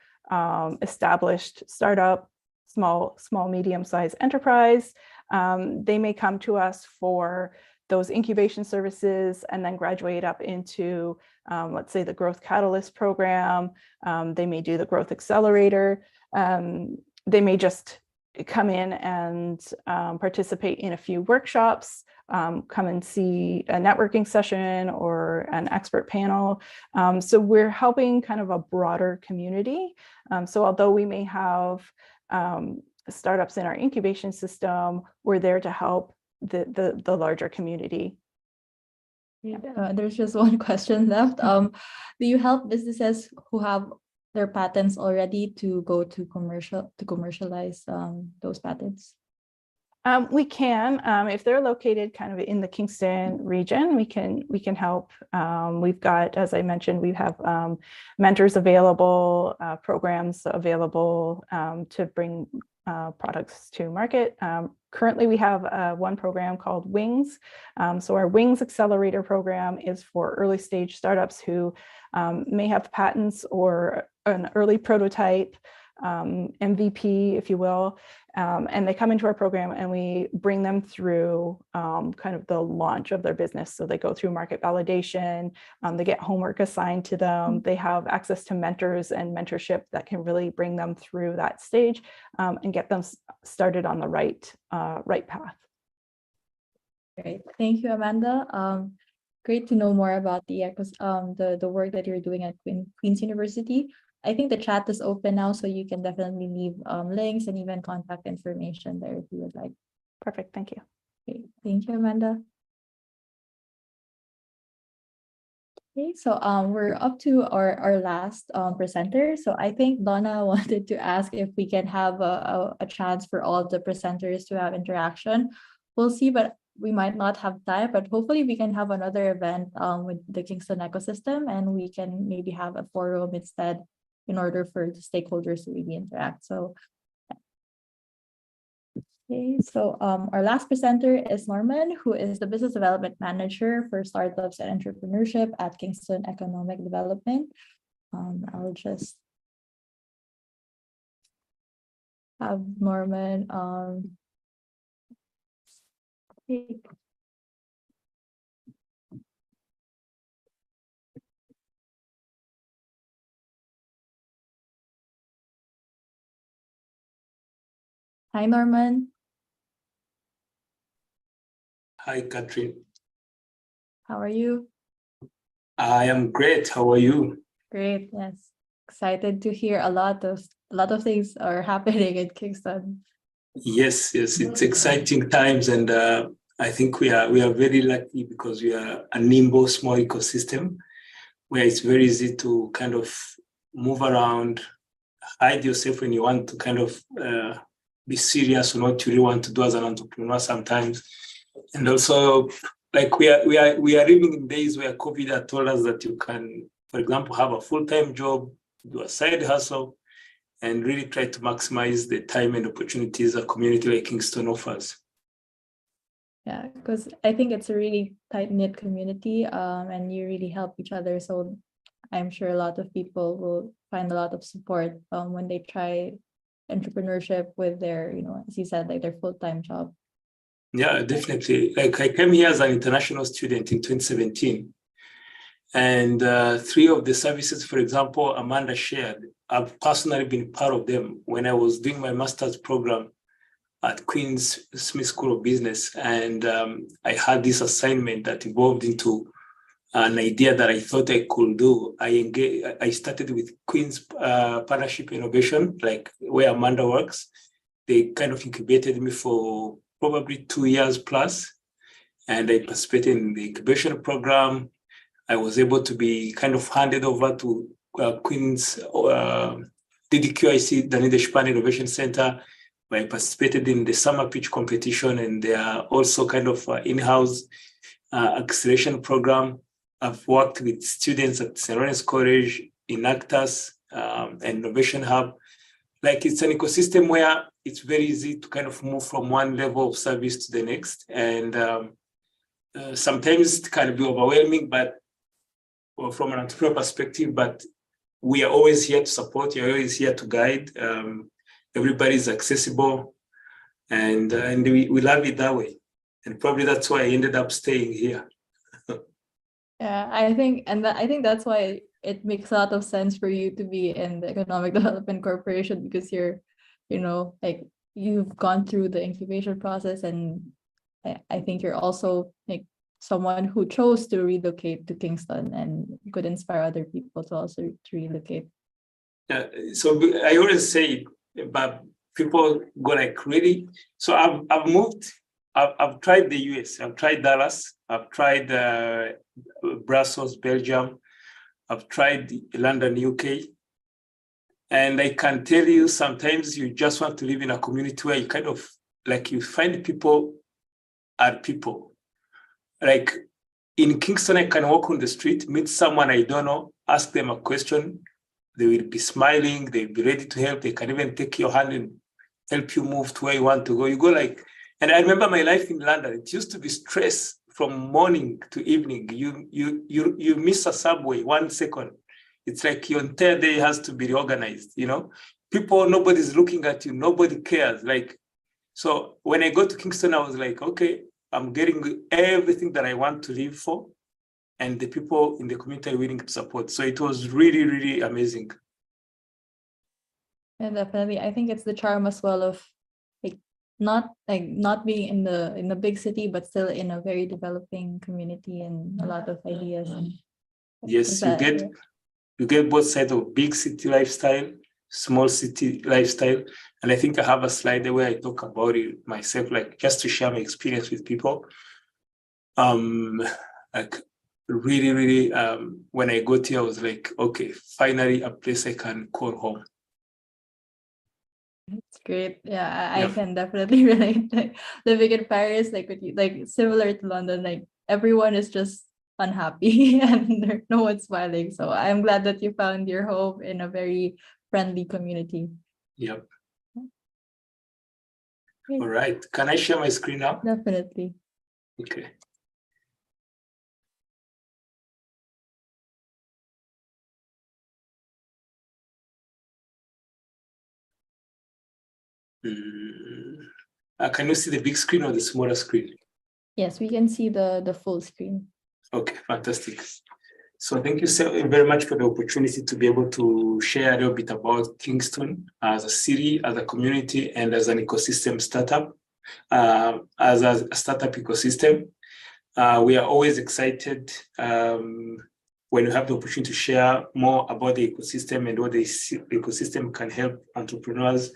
established startup, small, medium-sized enterprise. They may come to us for those incubation services and then graduate up into, let's say, the Growth Catalyst program. They may do the Growth Accelerator. They may just come in and participate in a few workshops, come and see a networking session or an expert panel. So we're helping kind of a broader community. So although we may have startups in our incubation system, we're there to help the larger community. There's just one question left. Do you help businesses who have their patents already to go to commercialize those patents? We can, if they're located kind of in the Kingston region, we can help. We've got, as I mentioned, we have mentors available, programs available to bring products to market. Currently, we have one program called Wings. So our Wings Accelerator program is for early stage startups who may have patents or an early prototype, MVP, if you will, and they come into our program and we bring them through kind of the launch of their business. So they go through market validation, they get homework assigned to them, they have access to mentors and mentorship that can really bring them through that stage and get them started on the right path. Great, thank you, Amanda. Great to know more about the work that you're doing at Queen's University. I think the chat is open now, so you can definitely leave links and even contact information there if you would like. Perfect, thank you. Okay, thank you, Amanda. Okay, so we're up to our last presenter. So I think Donna wanted to ask if we can have a chance for all of the presenters to have interaction. We'll see, but we might not have time, but hopefully we can have another event with the Kingston ecosystem, and we can maybe have a forum instead in order for the stakeholders to really interact. So, okay, so our last presenter is Norman, who is the Business Development Manager for Startups and Entrepreneurship at Kingston Economic Development. I'll just have Norman Hi, Norman. Hi, Catherine. How are you? I am great. How are you? Great, yes. Excited to hear a lot of things are happening in Kingston. Yes, it's exciting times, and I think we are very lucky because we are a nimble, small ecosystem where it's very easy to kind of move around, hide yourself when you want to kind of be serious on what you really want to do as an entrepreneur sometimes. And also, like we are living in days where COVID had told us that you can, for example, have a full-time job, do a side hustle, and really try to maximize the time and opportunities a community like Kingston offers. Yeah, because I think it's a really tight-knit community, and you really help each other. So I'm sure a lot of people will find a lot of support when they try entrepreneurship with their, as you said, like their full-time job? Yeah, definitely. Like I came here as an international student in 2017. And 3 of the services, for example, Amanda shared, I've personally been part of them when I was doing my master's program at Queen's Smith School of Business. And I had this assignment that evolved into an idea that I thought I could do. I started with Queen's Partnership Innovation, like where Amanda works. They kind of incubated me for probably 2 years plus. And I participated in the incubation program. I was able to be kind of handed over to Queen's DDQIC, Dunedin Japan Innovation Center, where I participated in the summer pitch competition, and they are also kind of in-house acceleration program. I've worked with students at St. Lawrence College, in Actus, and Innovation Hub. Like it's an ecosystem where it's very easy to kind of move from one level of service to the next. And sometimes it can be overwhelming, but from an entrepreneur perspective, but we are always here to support, you're always here to guide. Everybody's accessible, and we love it that way. And probably that's why I ended up staying here. Yeah, I think that's why it makes a lot of sense for you to be in the Economic Development Corporation, because you're, like you've gone through the incubation process, and I think you're also like someone who chose to relocate to Kingston and could inspire other people to also to relocate. Yeah, so I always say, but people go like, really? So I've moved. I've tried the US. I've tried Dallas. I've tried Brussels, Belgium. I've tried London, UK. And I can tell you, sometimes you just want to live in a community where you kind of like you find people are people. Like in Kingston, I can walk on the street, meet someone I don't know, ask them a question. They will be smiling. They'll be ready to help. They can even take your hand and help you move to where you want to go. You go like, and I remember my life in London. It used to be stress from morning to evening. You miss a subway 1 second. It's like your entire day has to be reorganized. People, nobody's looking at you. Nobody cares. Like, so when I got to Kingston, I was like, okay, I'm getting everything that I want to live for, and the people in the community are willing to support. So it was really, really amazing. And definitely, I think it's the charm as well of not being in the big city, but still in a very developing community and a lot of ideas. Yes, you get both sides of big city lifestyle, small city lifestyle. And I think I have a slide where I talk about it myself, like just to share my experience with people. Like really, really, when I got here, I was like, okay, finally a place I can call home. It's great. Yeah, I can definitely relate. Like living in Paris, like with you, like similar to London, like everyone is just unhappy and no one's smiling. So I'm glad that you found your home in a very friendly community. Yep. All right. Can I share my screen now? Definitely. Okay. Can you see the big screen or the smaller screen? Yes, we can see the full screen. Okay, fantastic. So thank you so very much for the opportunity to be able to share a little bit about Kingston as a city, as a community, and as an ecosystem startup, as a startup ecosystem. We are always excited when we have the opportunity to share more about the ecosystem and what the ecosystem can help entrepreneurs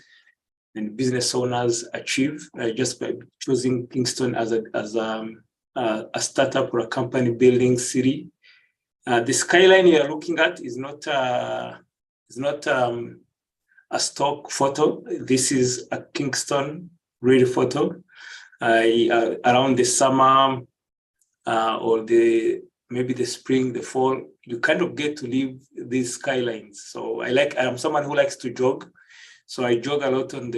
and business owners achieve, just by choosing Kingston as a startup or a company building city. The skyline you are looking at is not a stock photo. This is a Kingston real photo. Around the summer or maybe the spring, the fall, you kind of get to live these skylines. So I'm someone who likes to jog. So I jog a lot on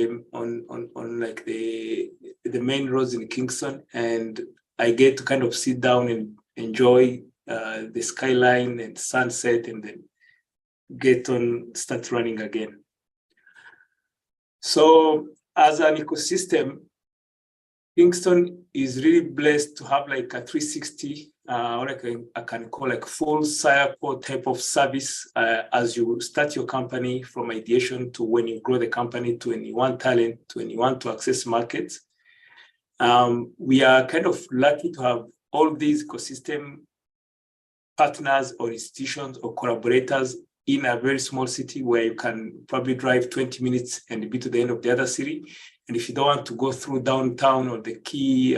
like the main roads in Kingston, and I get to kind of sit down and enjoy the skyline and sunset, and then start running again. So as an ecosystem, Kingston is really blessed to have like a 360, or I can call like full cycle type of service as you start your company from ideation to when you grow the company to when you want talent, to when you want to access markets. We are kind of lucky to have all these ecosystem partners or institutions or collaborators in a very small city where you can probably drive 20 minutes and be to the end of the other city. And if you don't want to go through downtown or the key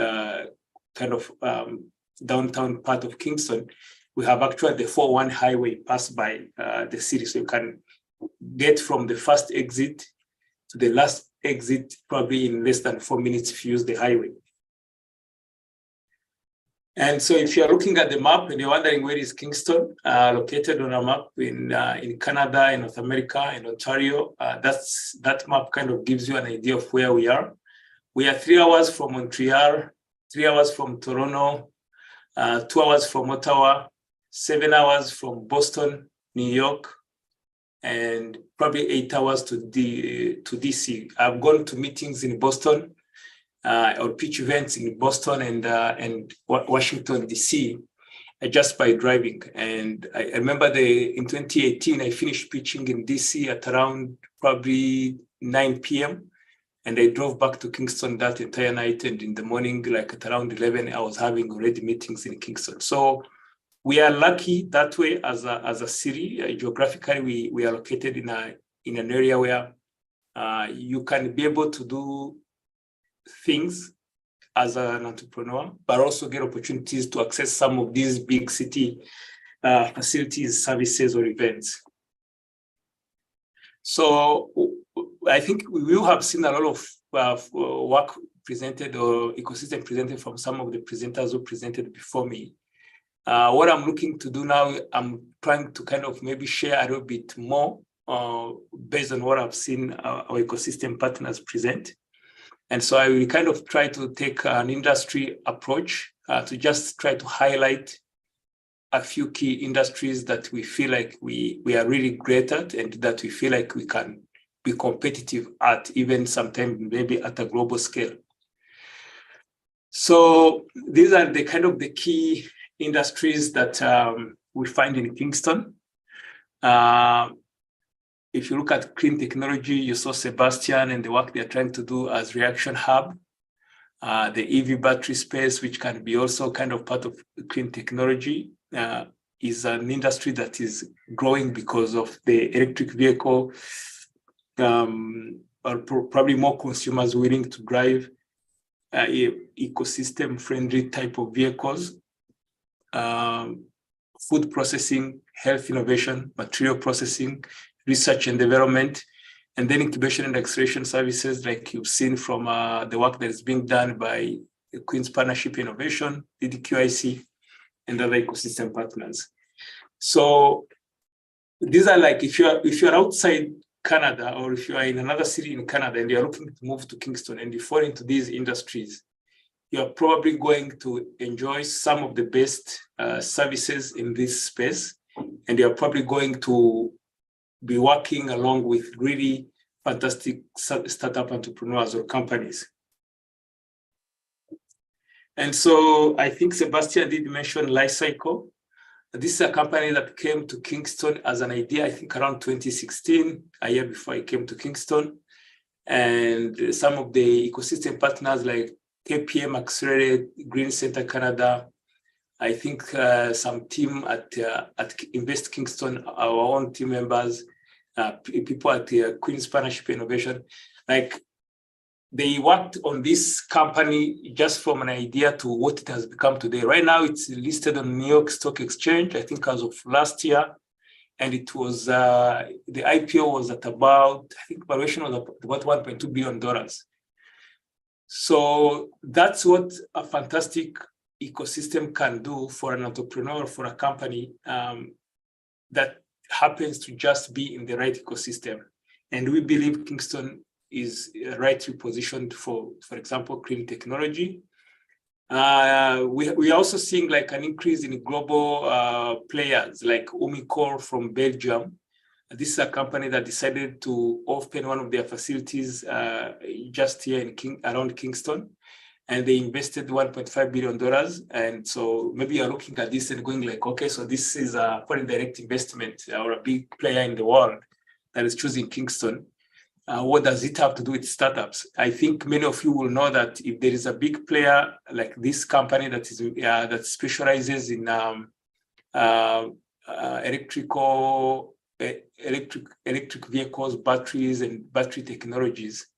downtown part of Kingston, we have actually the 401 highway pass by the city. So you can get from the first exit to the last exit probably in less than 4 minutes if you use the highway. And so if you're looking at the map and you're wondering where is Kingston, located on a map in Canada, in North America, in Ontario, that map kind of gives you an idea of where we are. We are 3 hours from Montreal, 3 hours from Toronto, 2 hours from Ottawa, 7 hours from Boston, New York, and probably 8 hours to DC. I've gone to meetings in Boston, or pitch events in Boston and Washington, DC, just by driving. And I remember in 2018, I finished pitching in DC at around probably 9 p.m. And I drove back to Kingston that entire night. And in the morning, like at around 11, I was having already meetings in Kingston. So we are lucky that way as a city. Geographically, we are located in an area where you can be able to do things as an entrepreneur, but also get opportunities to access some of these big city facilities, services, or events. So I think we will have seen a lot of work presented or ecosystem presented from some of the presenters who presented before me. What I'm looking to do now, I'm trying to kind of maybe share a little bit more based on what I've seen our ecosystem partners present. And so I will kind of try to take an industry approach to just try to highlight a few key industries that we feel like we are really great at and that we feel like we can be competitive at, even sometimes maybe at a global scale. So these are the kind of the key industries that we find in Kingston. If you look at clean technology, you saw Sebastian and the work they're trying to do as Reaction Hub. The EV battery space, which can be also kind of part of clean technology, is an industry that is growing because of the electric vehicle, or probably more consumers willing to drive ecosystem-friendly type of vehicles. Food processing, health innovation, material processing, research and development, and then incubation and acceleration services, like you've seen from the work that is being done by the Queen's Partnership Innovation, DDQIC, and other ecosystem partners. So these are like, if you're outside Canada, or if you are in another city in Canada and you're looking to move to Kingston and you fall into these industries, you're probably going to enjoy some of the best services in this space, and you're probably going to be working along with really fantastic startup entrepreneurs or companies. And so I think Sebastian did mention Lifecycle. This is a company that came to Kingston as an idea, I think around 2016, a year before I came to Kingston. And some of the ecosystem partners like KPM Accelerate, Green Center Canada, I think some team at Invest Kingston, our own team members, people at the Queen's Partnership Innovation, like they worked on this company just from an idea to what it has become today. Right now, it's listed on New York Stock Exchange, I think as of last year. And it was, the IPO was at about, I think valuation was about $1.2 billion. So that's what a fantastic ecosystem can do for an entrepreneur, for a company that happens to just be in the right ecosystem. And we believe Kingston is rightly positioned for example, clean technology. We are also seeing like an increase in global players like Umicore from Belgium, This is a company that decided to open one of their facilities just here around Kingston. And they invested $1.5 billion. And so maybe you're looking at this and going like, okay, so this is a foreign direct investment or a big player in the world that is choosing Kingston. What does it have to do with startups? I think many of you will know that if there is a big player like this company that specializes in electric vehicles, batteries, and battery technologies,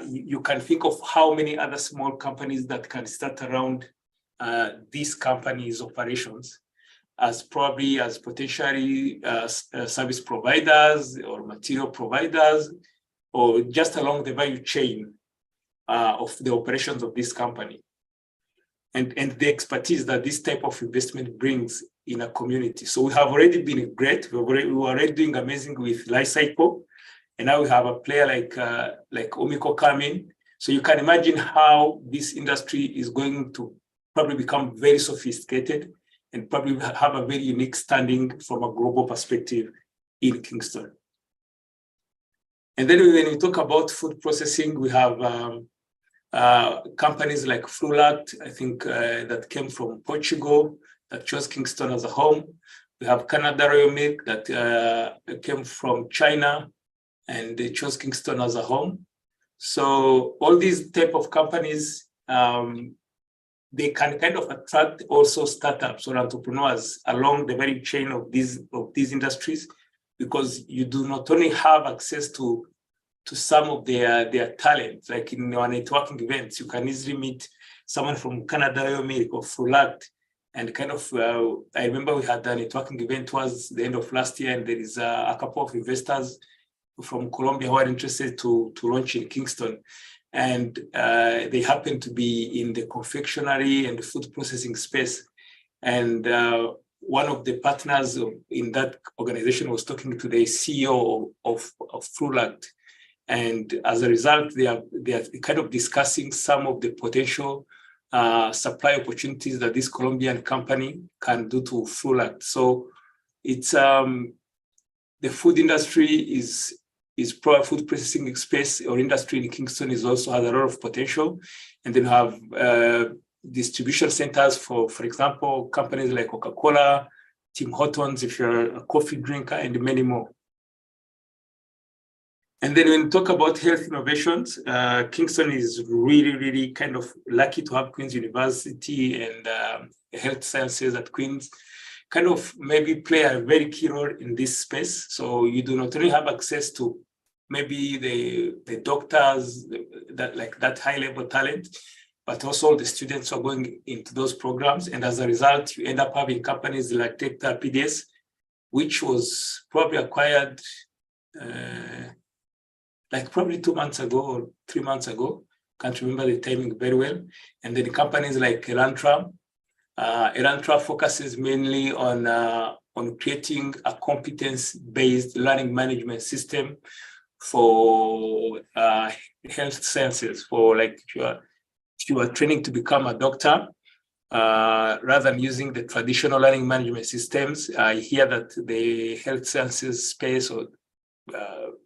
you can think of how many other small companies that can start around these companies' operations as potentially service providers or material providers, or just along the value chain of the operations of this company. And the expertise that this type of investment brings in a community. So we have already been great. We were already doing amazing with Lifecycle. And now we have a player like Omiko coming. So you can imagine how this industry is going to probably become very sophisticated and probably have a very unique standing from a global perspective in Kingston. And then when we talk about food processing, we have companies like Flulact, I think that came from Portugal, that chose Kingston as a home. We have Canada Royal Milk that came from China, and they chose Kingston as a home. So all these type of companies, they can kind of attract also startups or entrepreneurs along the very chain of these industries, because you do not only have access to some of their talent, like in our networking events, you can easily meet someone from Canada Royal Milk or Flulact, and kind of, I remember we had a networking event towards the end of last year, and there is a couple of investors from Colombia who are interested to launch in Kingston. And they happen to be in the confectionery and the food processing space. And one of the partners in that organization was talking to the CEO of Flulact. And as a result, they are kind of discussing some of the potential supply opportunities that this Colombian company can do to Flulact. So it's the food industry is food processing space or industry in Kingston also has a lot of potential. And then have distribution centers for example, companies like Coca-Cola, Tim Hortons, if you're a coffee drinker, and many more. And then when we talk about health innovations, Kingston is really, really kind of lucky to have Queen's University and health sciences at Queen's kind of maybe play a very key role in this space. So you do not only have access to maybe the doctors, that high level talent, but also the students who are going into those programs. And as a result, you end up having companies like PDS, which was probably acquired like probably 2 months ago or 3 months ago. Can't remember the timing very well. And then companies like Elantra. Elantra focuses mainly on creating a competence-based learning management system for health sciences. For like if you are training to become a doctor, rather than using the traditional learning management systems, I hear that the health sciences space or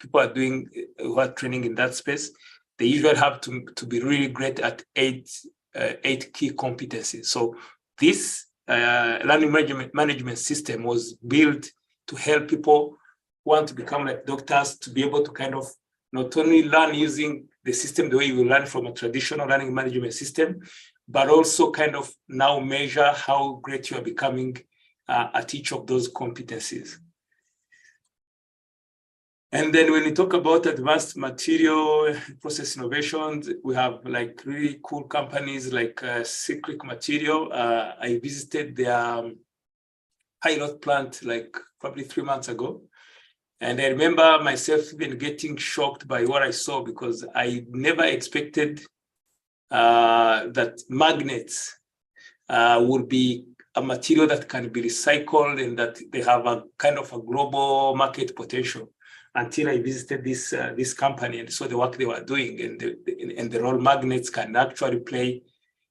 people are doing who are training in that space, they usually have to be really great at eight key competencies. So this learning management system was built to help people who want to become like doctors to be able to kind of not only learn using the system the way you learn from a traditional learning management system, but also kind of now measure how great you are becoming at each of those competencies. And then when we talk about advanced material process innovations, we have like really cool companies like Cyclic Material. I visited their pilot plant like probably 3 months ago. And I remember myself even getting shocked by what I saw, because I never expected that magnets would be a material that can be recycled and that they have a kind of a global market potential, until I visited this company and saw the work they were doing, and the role magnets can actually play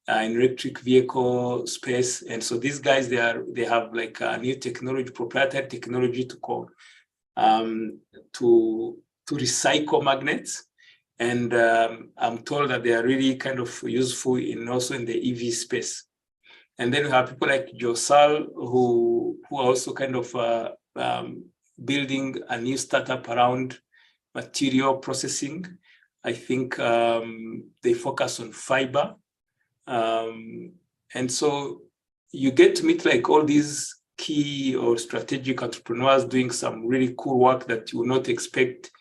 in electric vehicle space. And so these guys, they have like a new technology, proprietary technology to call to recycle magnets. And I'm told that they are really kind of useful also in the EV space. And then we have people like Josal, who are also kind of building a new startup around material processing. I think they focus on fiber. And so you get to meet like all these key or strategic entrepreneurs doing some really cool work that you would not expect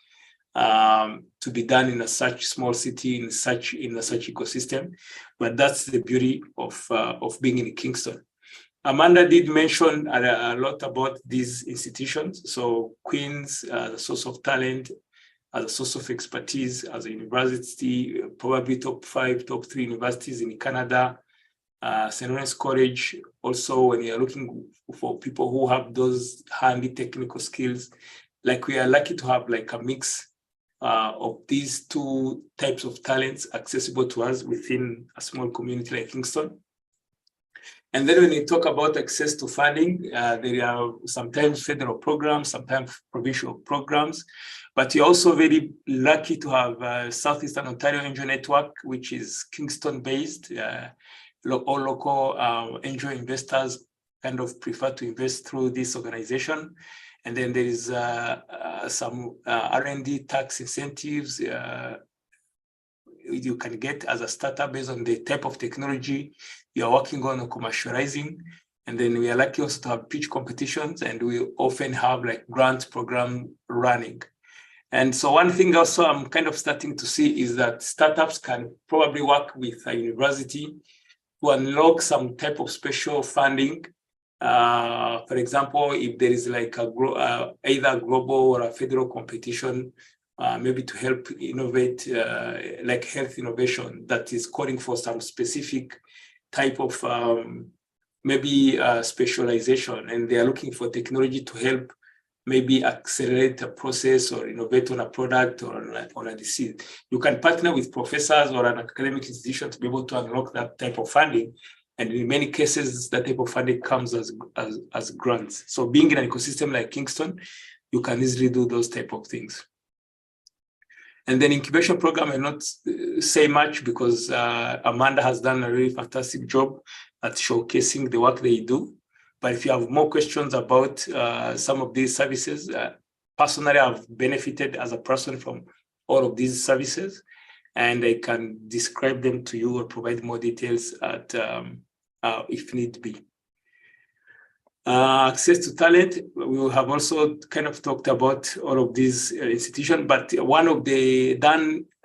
to be done in such small city, in such ecosystem. But that's the beauty of being in Kingston. Amanda did mention a lot about these institutions. So Queen's, the source of talent, as a source of expertise, as a university, probably top 5, top 3 universities in Canada. St. Lawrence College, also when you're looking for people who have those handy technical skills, like we are lucky to have like a mix of these 2 types of talents accessible to us within a small community like Kingston. And then when you talk about access to funding, there are sometimes federal programs, sometimes provincial programs, but you're also very lucky to have Southeastern Ontario Angel Network, which is Kingston-based. All local angel investors kind of prefer to invest through this organization. And then there is some R&D tax incentives you can get as a startup based on the type of technology you're working on or commercializing. And then we are lucky also to have pitch competitions, and we often have like grant program running. And so one thing also I'm kind of starting to see is that startups can probably work with a university to unlock some type of special funding. For example, if there is like either a global or a federal competition, maybe to help innovate, like health innovation that is calling for some specific type of maybe specialization, and they are looking for technology to help maybe accelerate a process or innovate on a product or on a disease. You can partner with professors or an academic institution to be able to unlock that type of funding. And in many cases, that type of funding comes as grants. So being in an ecosystem like Kingston, you can easily do those type of things. And then incubation program, I'll not say much because Amanda has done a really fantastic job at showcasing the work they do. But if you have more questions about some of these services, personally, I've benefited as a person from all of these services, and I can describe them to you or provide more details at if need be. Access to talent, we have also kind of talked about all of these institutions, but one of the,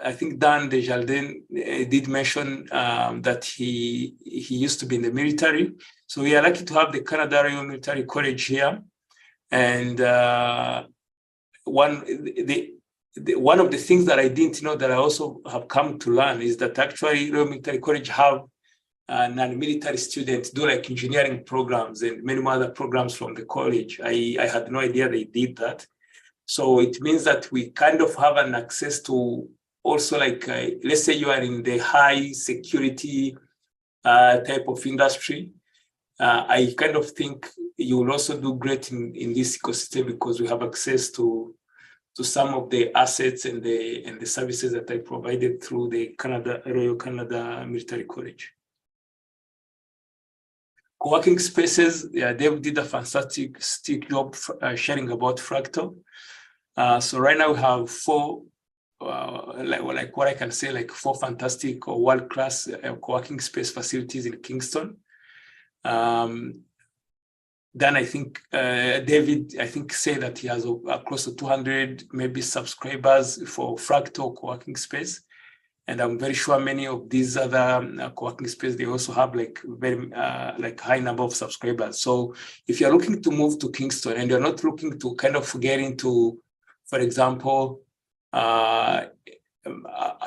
I think Dan Desjardins did mention that he used to be in the military. So we are lucky to have the Canada Royal Military College here. And one of the things that I didn't know that I also have come to learn is that actually Royal Military College have non-military students do like engineering programs and many other programs from the college. I had no idea they did that. So it means that we kind of have an access to also like, let's say you are in the high security type of industry. I kind of think you will also do great in this ecosystem because we have access to some of the assets and the services that I provided through the Royal Canada Military College. Co-working spaces, yeah, Dave did a fantastic job sharing about Fractal. So right now we have 4, like what I can say, like 4 fantastic or world-class co-working space facilities in Kingston. Then I think David, I think, say that he has close to 200 maybe subscribers for Fractal co-working space. And I'm very sure many of these other co-working space, they also have like very like high number of subscribers. So if you're looking to move to Kingston and you're not looking to kind of get into, for example,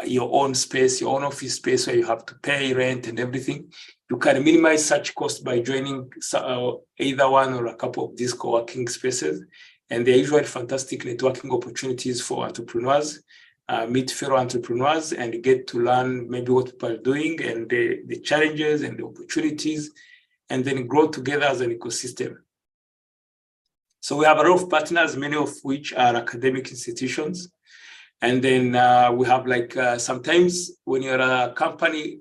your own space, your own office space where you have to pay rent and everything, you can minimize such costs by joining either one or a couple of these co-working spaces. And they're usually fantastic networking opportunities for entrepreneurs. Meet fellow entrepreneurs and get to learn maybe what people are doing and the challenges and the opportunities, and then grow together as an ecosystem. So we have a lot of partners, many of which are academic institutions. And then we have like sometimes when you're a company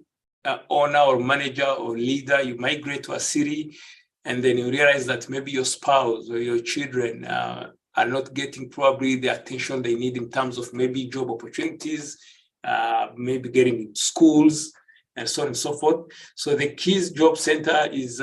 owner or manager or leader, you migrate to a city and then you realize that maybe your spouse or your children are not getting probably the attention they need in terms of maybe job opportunities, maybe getting into schools and so on and so forth. So the KEYS Job Center is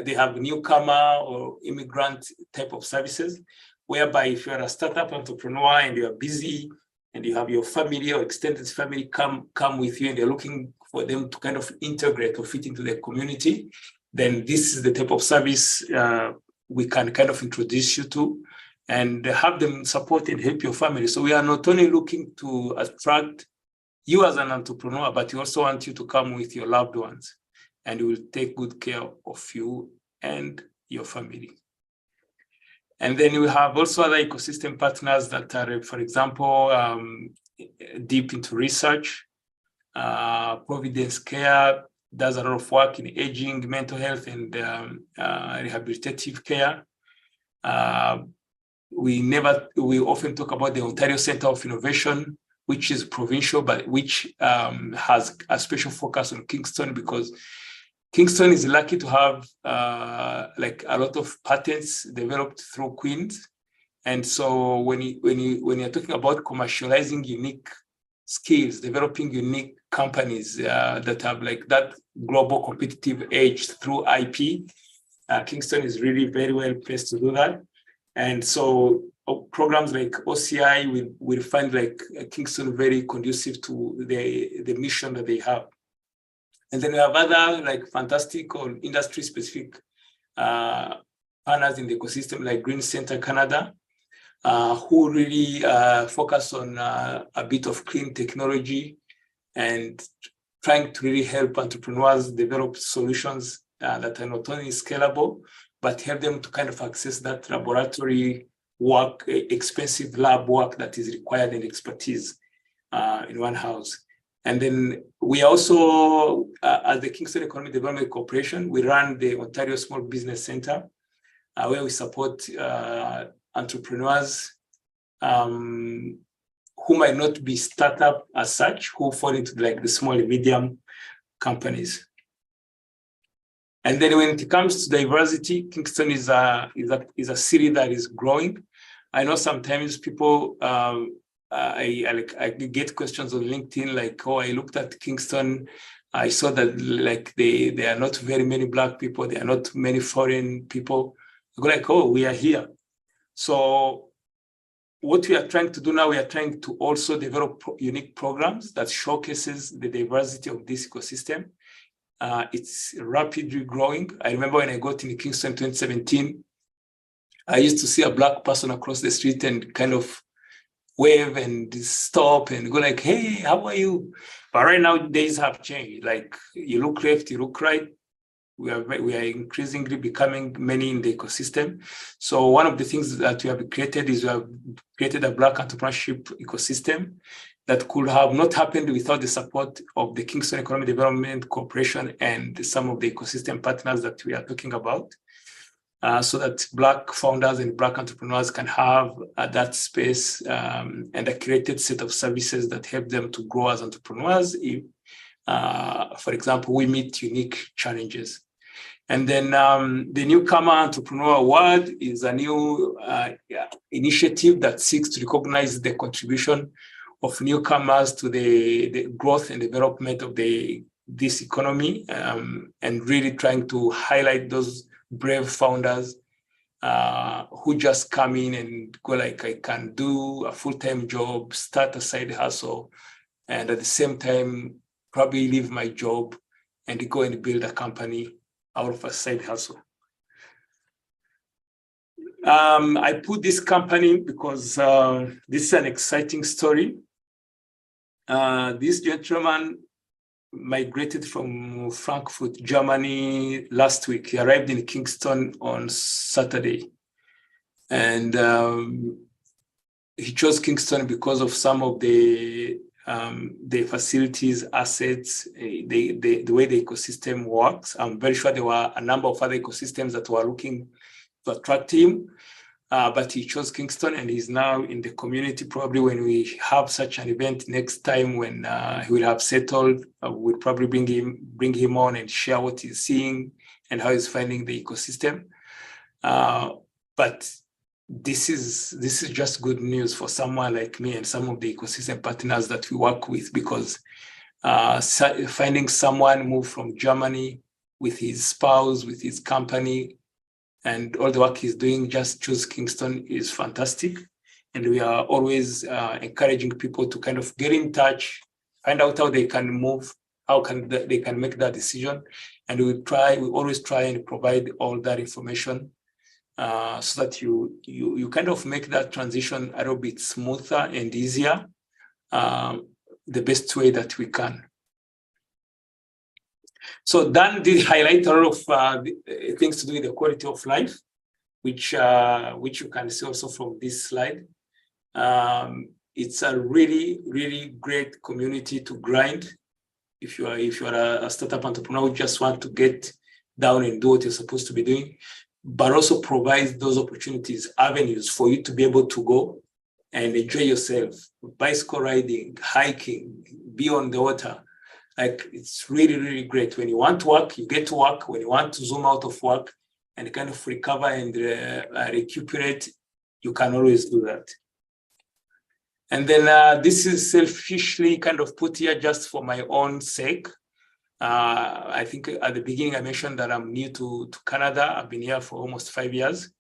they have newcomer or immigrant type of services, whereby if you're a startup entrepreneur and you're busy and you have your family or extended family come with you and you're looking for them to kind of integrate or fit into the community, then this is the type of service we can kind of introduce you to and have them support and help your family. So we are not only looking to attract you as an entrepreneur, but we also want you to come with your loved ones and we will take good care of you and your family. And then we have also other ecosystem partners that are, for example, deep into research. Providence Care does a lot of work in aging, mental health, and rehabilitative care. We often talk about the Ontario Centre of Innovation, which is provincial, but which has a special focus on Kingston, because Kingston is lucky to have like a lot of patents developed through Queens. And so when you're talking about commercializing unique skills, developing unique companies that have like that global competitive edge through IP, Kingston is really very well placed to do that. And so programs like OCI will find like Kingston very conducive to the mission that they have. And then we have other like fantastic or industry-specific partners in the ecosystem like Green Center Canada, who really focus on a bit of clean technology and trying to really help entrepreneurs develop solutions that are not only scalable, but help them to kind of access that laboratory work, expensive lab work that is required and expertise in one house. And then we also, at the Kingston Economic Development Corporation, we run the Ontario Small Business Center, where we support entrepreneurs who might not be startup as such, who fall into like the small and medium companies. And then when it comes to diversity, Kingston is a city that is growing. I know sometimes people, I get questions on LinkedIn like, oh, I looked at Kingston, I saw that like there are not very many Black people, there are not many foreign people. I go like, oh, we are here. So what we are trying to do now, we are trying to also develop unique programs that showcases the diversity of this ecosystem. It's rapidly growing. I remember when I got in Kingston 2017, I used to see a Black person across the street and kind of wave and stop and go like, hey, how are you? But right now, days have changed. Like you look left, you look right. We are increasingly becoming many in the ecosystem. So one of the things that we have created is we have created a Black entrepreneurship ecosystem that could have not happened without the support of the Kingston Economic Development Corporation and some of the ecosystem partners that we are talking about. So that Black founders and Black entrepreneurs can have that space and a curated set of services that help them to grow as entrepreneurs. If, for example, we meet unique challenges. And then the Newcomer Entrepreneur Award is a new initiative that seeks to recognize the contribution of newcomers to the growth and development of this economy, and really trying to highlight those brave founders who just come in and go like, I can do a full-time job, start a side hustle, and at the same time, probably leave my job and go and build a company out of a side hustle. I put this company because this is an exciting story. This gentleman migrated from Frankfurt, Germany last week. He arrived in Kingston on Saturday. And he chose Kingston because of some of the facilities, assets, the way the ecosystem works. I'm very sure there were a number of other ecosystems that were looking attract him. But he chose Kingston, and he's now in the community. Probably when we have such an event next time, when he will have settled, we'll probably bring him on and share what he's seeing and how he's finding the ecosystem. But this is just good news for someone like me and some of the ecosystem partners that we work with, because finding someone move from Germany with his spouse, with his company, and all the work he's doing, just choose Kingston, is fantastic. And we are always encouraging people to kind of get in touch, find out how they can move, how they can make that decision. And we always try and provide all that information so that you kind of make that transition a little bit smoother and easier, the best way that we can. So Dan did highlight a lot of things to do with the quality of life, which you can see also from this slide. It's a really, really great community to grind. If you are a startup entrepreneur who just want to get down and do what you're supposed to be doing, but also provides those opportunities, avenues for you to be able to go and enjoy yourself, bicycle riding, hiking, be on the water. Like, it's really, really great. When you want to work, you get to work. When you want to zoom out of work and kind of recover and recuperate, you can always do that. And then this is selfishly kind of put here just for my own sake. I think at the beginning I mentioned that I'm new to Canada. I've been here for almost 5 years.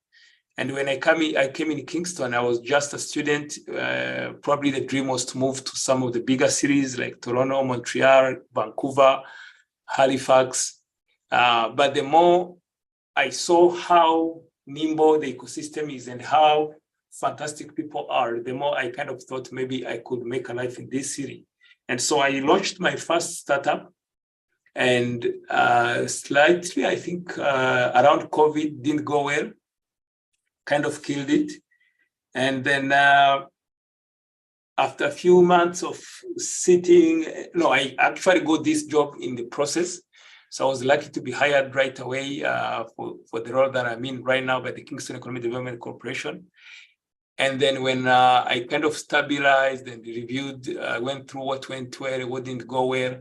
And when I came in Kingston, I was just a student. Probably the dream was to move to some of the bigger cities like Toronto, Montreal, Vancouver, Halifax. But the more I saw how nimble the ecosystem is and how fantastic people are, the more I kind of thought maybe I could make a life in this city. And so I launched my first startup. And slightly, I think around COVID didn't go well. Kind of killed it. And then after a few months of sitting, I actually got this job in the process. So I was lucky to be hired right away for the role that I'm in right now by the Kingston Economic Development Corporation. And then when I kind of stabilized and reviewed, went through what went well, what didn't go well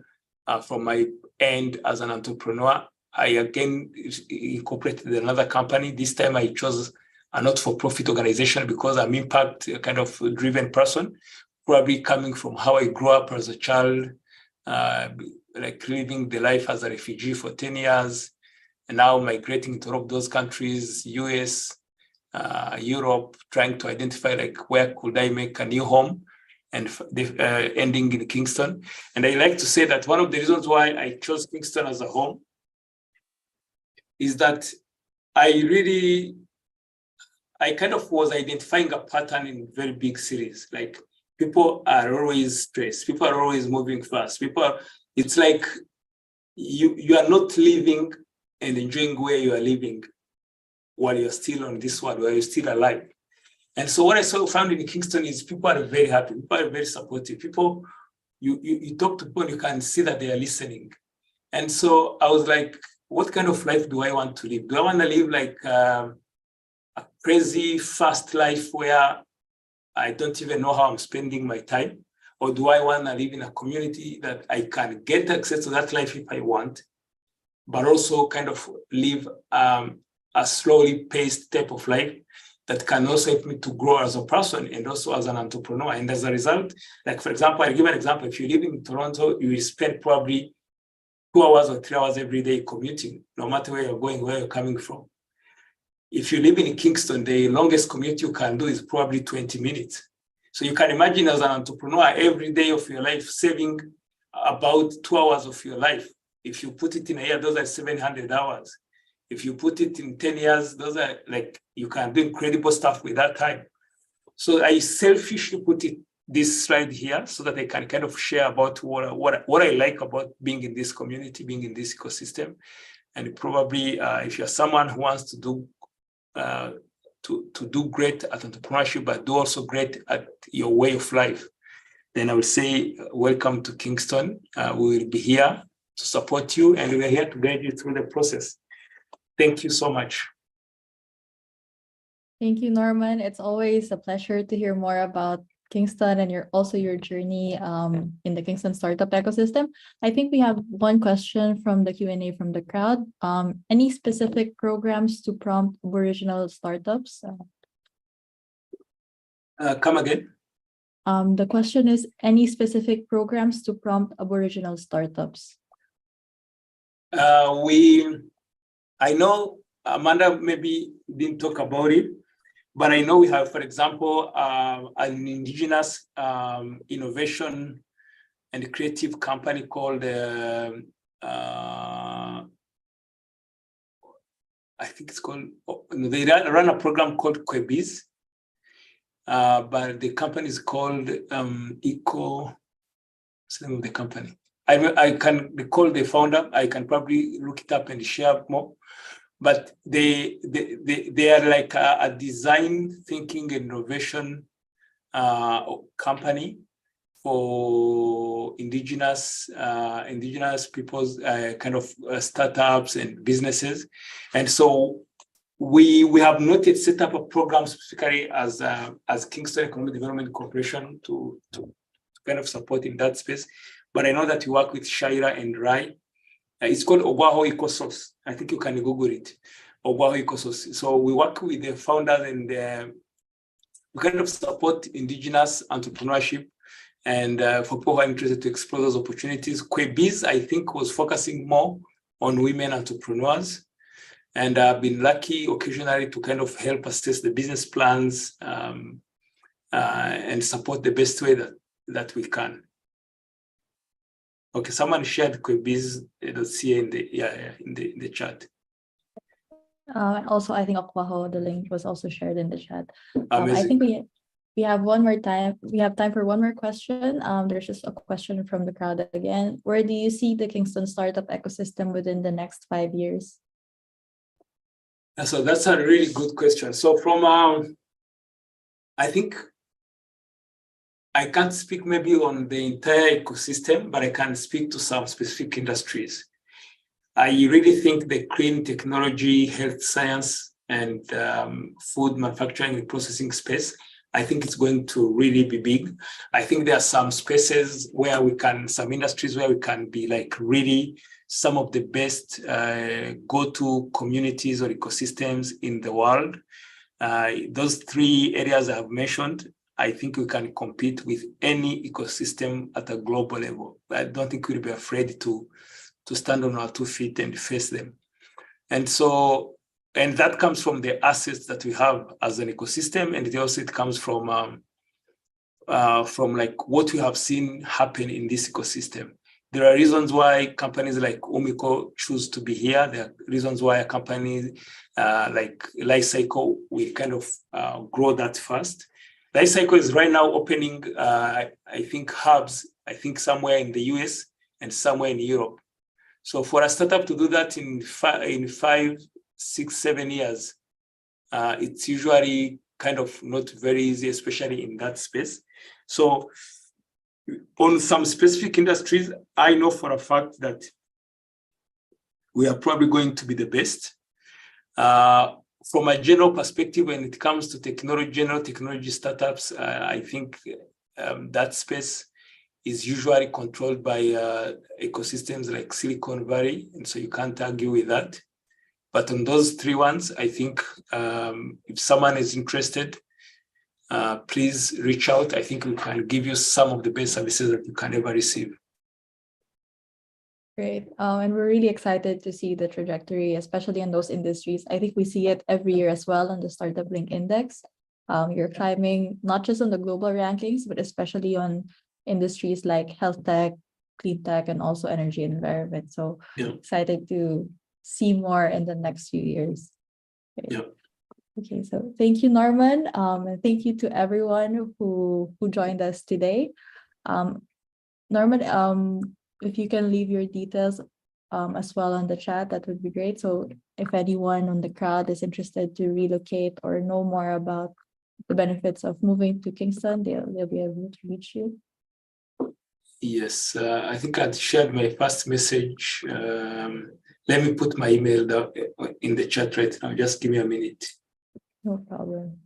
from my end as an entrepreneur, I again incorporated another company. This time I chose a not-for-profit organization because I'm impact kind of driven person, probably coming from how I grew up as a child, like living the life as a refugee for 10 years, and now migrating to all of those countries, US, Europe, trying to identify like where could I make a new home, and ending in Kingston. And I like to say that one of the reasons why I chose Kingston as a home is that I kind of was identifying a pattern in very big cities. Like, people are always stressed. People are always moving fast. It's like you are not living and enjoying where you are living while you're still on this world, while you're still alive. And so what I found in Kingston is people are very happy. People are very supportive. People, you talk to people, you can see that they are listening. And so I was like, what kind of life do I want to live? Do I want to live like a crazy fast life where I don't even know how I'm spending my time? Or do I want to live in a community that I can get access to that life if I want, but also kind of live a slowly paced type of life that can also help me to grow as a person and also as an entrepreneur? And as a result, like, for example, I'll give an example. If you live in Toronto, you will spend probably 2 hours or 3 hours every day commuting, no matter where you're going, where you're coming from. If you live in Kingston, the longest commute you can do is probably 20 minutes. So you can imagine, as an entrepreneur, every day of your life saving about 2 hours of your life. If you put it in a year, those are 700 hours. If you put it in 10 years, those are like, you can do incredible stuff with that time. So I selfishly put this slide here so that I can kind of share about what I like about being in this community, being in this ecosystem. And probably if you're someone who wants to do great at entrepreneurship, but do also great at your way of life, then I would say, welcome to Kingston. We will be here to support you, and we're here to guide you through the process. Thank you so much. Thank you, Norman. It's always a pleasure to hear more about Kingston and your journey in the Kingston Startup Ecosystem. I think we have one question from the Q&A from the crowd. Any specific programs to prompt Aboriginal startups? Come again? The question is, any specific programs to prompt Aboriginal startups? I know Amanda maybe didn't talk about it, but I know we have, for example, an Indigenous innovation and creative company called, I think it's called, they run a program called Quebiz, but the company is called Eco, what's the name of the company? I can recall the founder. I can probably look it up and share more. But they are like a design thinking innovation company for indigenous people's kind of startups and businesses. And so we have not yet set up a program specifically as Kingston Economic Development Corporation to kind of support in that space. But I know that you work with Shaira and Rai. It's called Obaho EcoSource. I think you can Google it, Obaho EcoSource. So we work with the founders and we kind of support indigenous entrepreneurship and for people who are interested to explore those opportunities. Quebiz, I think, was focusing more on women entrepreneurs. And I've been lucky occasionally to kind of help assess the business plans and support the best way that we can. Okay, someone shared Quebiz.ca in the chat. Also, I think Okwaho, the link was also shared in the chat. Amazing. I think we have one more time. We have time for one more question. There's just a question from the crowd again. Where do you see the Kingston startup ecosystem within the next 5 years? So that's a really good question. So from, I think, I can't speak maybe on the entire ecosystem, but I can speak to some specific industries. I really think the clean technology, health science, and food manufacturing and processing space, I think it's going to really be big. I think there are some spaces where some industries where we can be like really some of the best go-to communities or ecosystems in the world. Those 3 areas I have mentioned, I think we can compete with any ecosystem at a global level. I don't think we'll be afraid to stand on our 2 feet and face them. And that comes from the assets that we have as an ecosystem, and it comes from like what we have seen happen in this ecosystem. There are reasons why companies like Umiko choose to be here. There are reasons why a company like Lifecycle will kind of grow that fast. Lifecycle is right now opening, I think, hubs, I think somewhere in the US and somewhere in Europe. So for a startup to do that in 5, 6, 7 years, it's usually kind of not very easy, especially in that space. So on some specific industries, I know for a fact that we are probably going to be the best. From a general perspective, when it comes to general technology startups, I think that space is usually controlled by ecosystems like Silicon Valley, and so you can't argue with that. But on those 3 ones, I think if someone is interested, please reach out. I think we can give you some of the best services that you can ever receive. Great. And we're really excited to see the trajectory, especially in those industries. I think we see it every year as well on the StartupBlink Index. You're climbing not just on the global rankings, but especially on industries like health tech, clean tech, and also energy and environment. So excited to see more in the next few years. Okay. Yeah. Okay, so thank you, Norman. And thank you to everyone who joined us today. Norman, if you can leave your details as well on the chat, that would be great. So if anyone on the crowd is interested to relocate or know more about the benefits of moving to Kingston, they'll be able to reach you. Yes, I think I'd shared my first message. Let me put my email in the chat right now. Just give me a minute. No problem.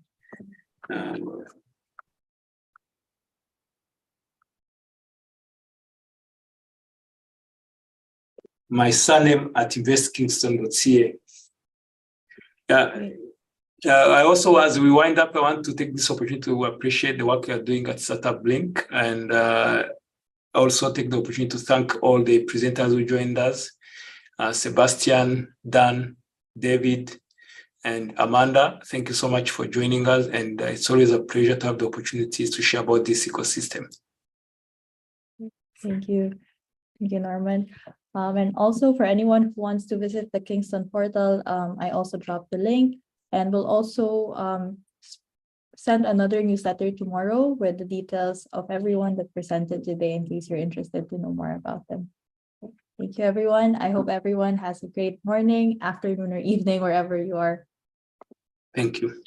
My surname at investkingston.ca. I also, as we wind up, I want to take this opportunity to appreciate the work we are doing at StartupBlink, and also take the opportunity to thank all the presenters who joined us, Sebastian, Dan, David, and Amanda. Thank you so much for joining us, and it's always a pleasure to have the opportunities to share about this ecosystem. Thank you. Thank you, Norman. And also for anyone who wants to visit the Kingston portal, I also dropped the link, and we'll also send another newsletter tomorrow with the details of everyone that presented today in case you're interested to know more about them. Thank you, everyone. I hope everyone has a great morning, afternoon, or evening, wherever you are. Thank you.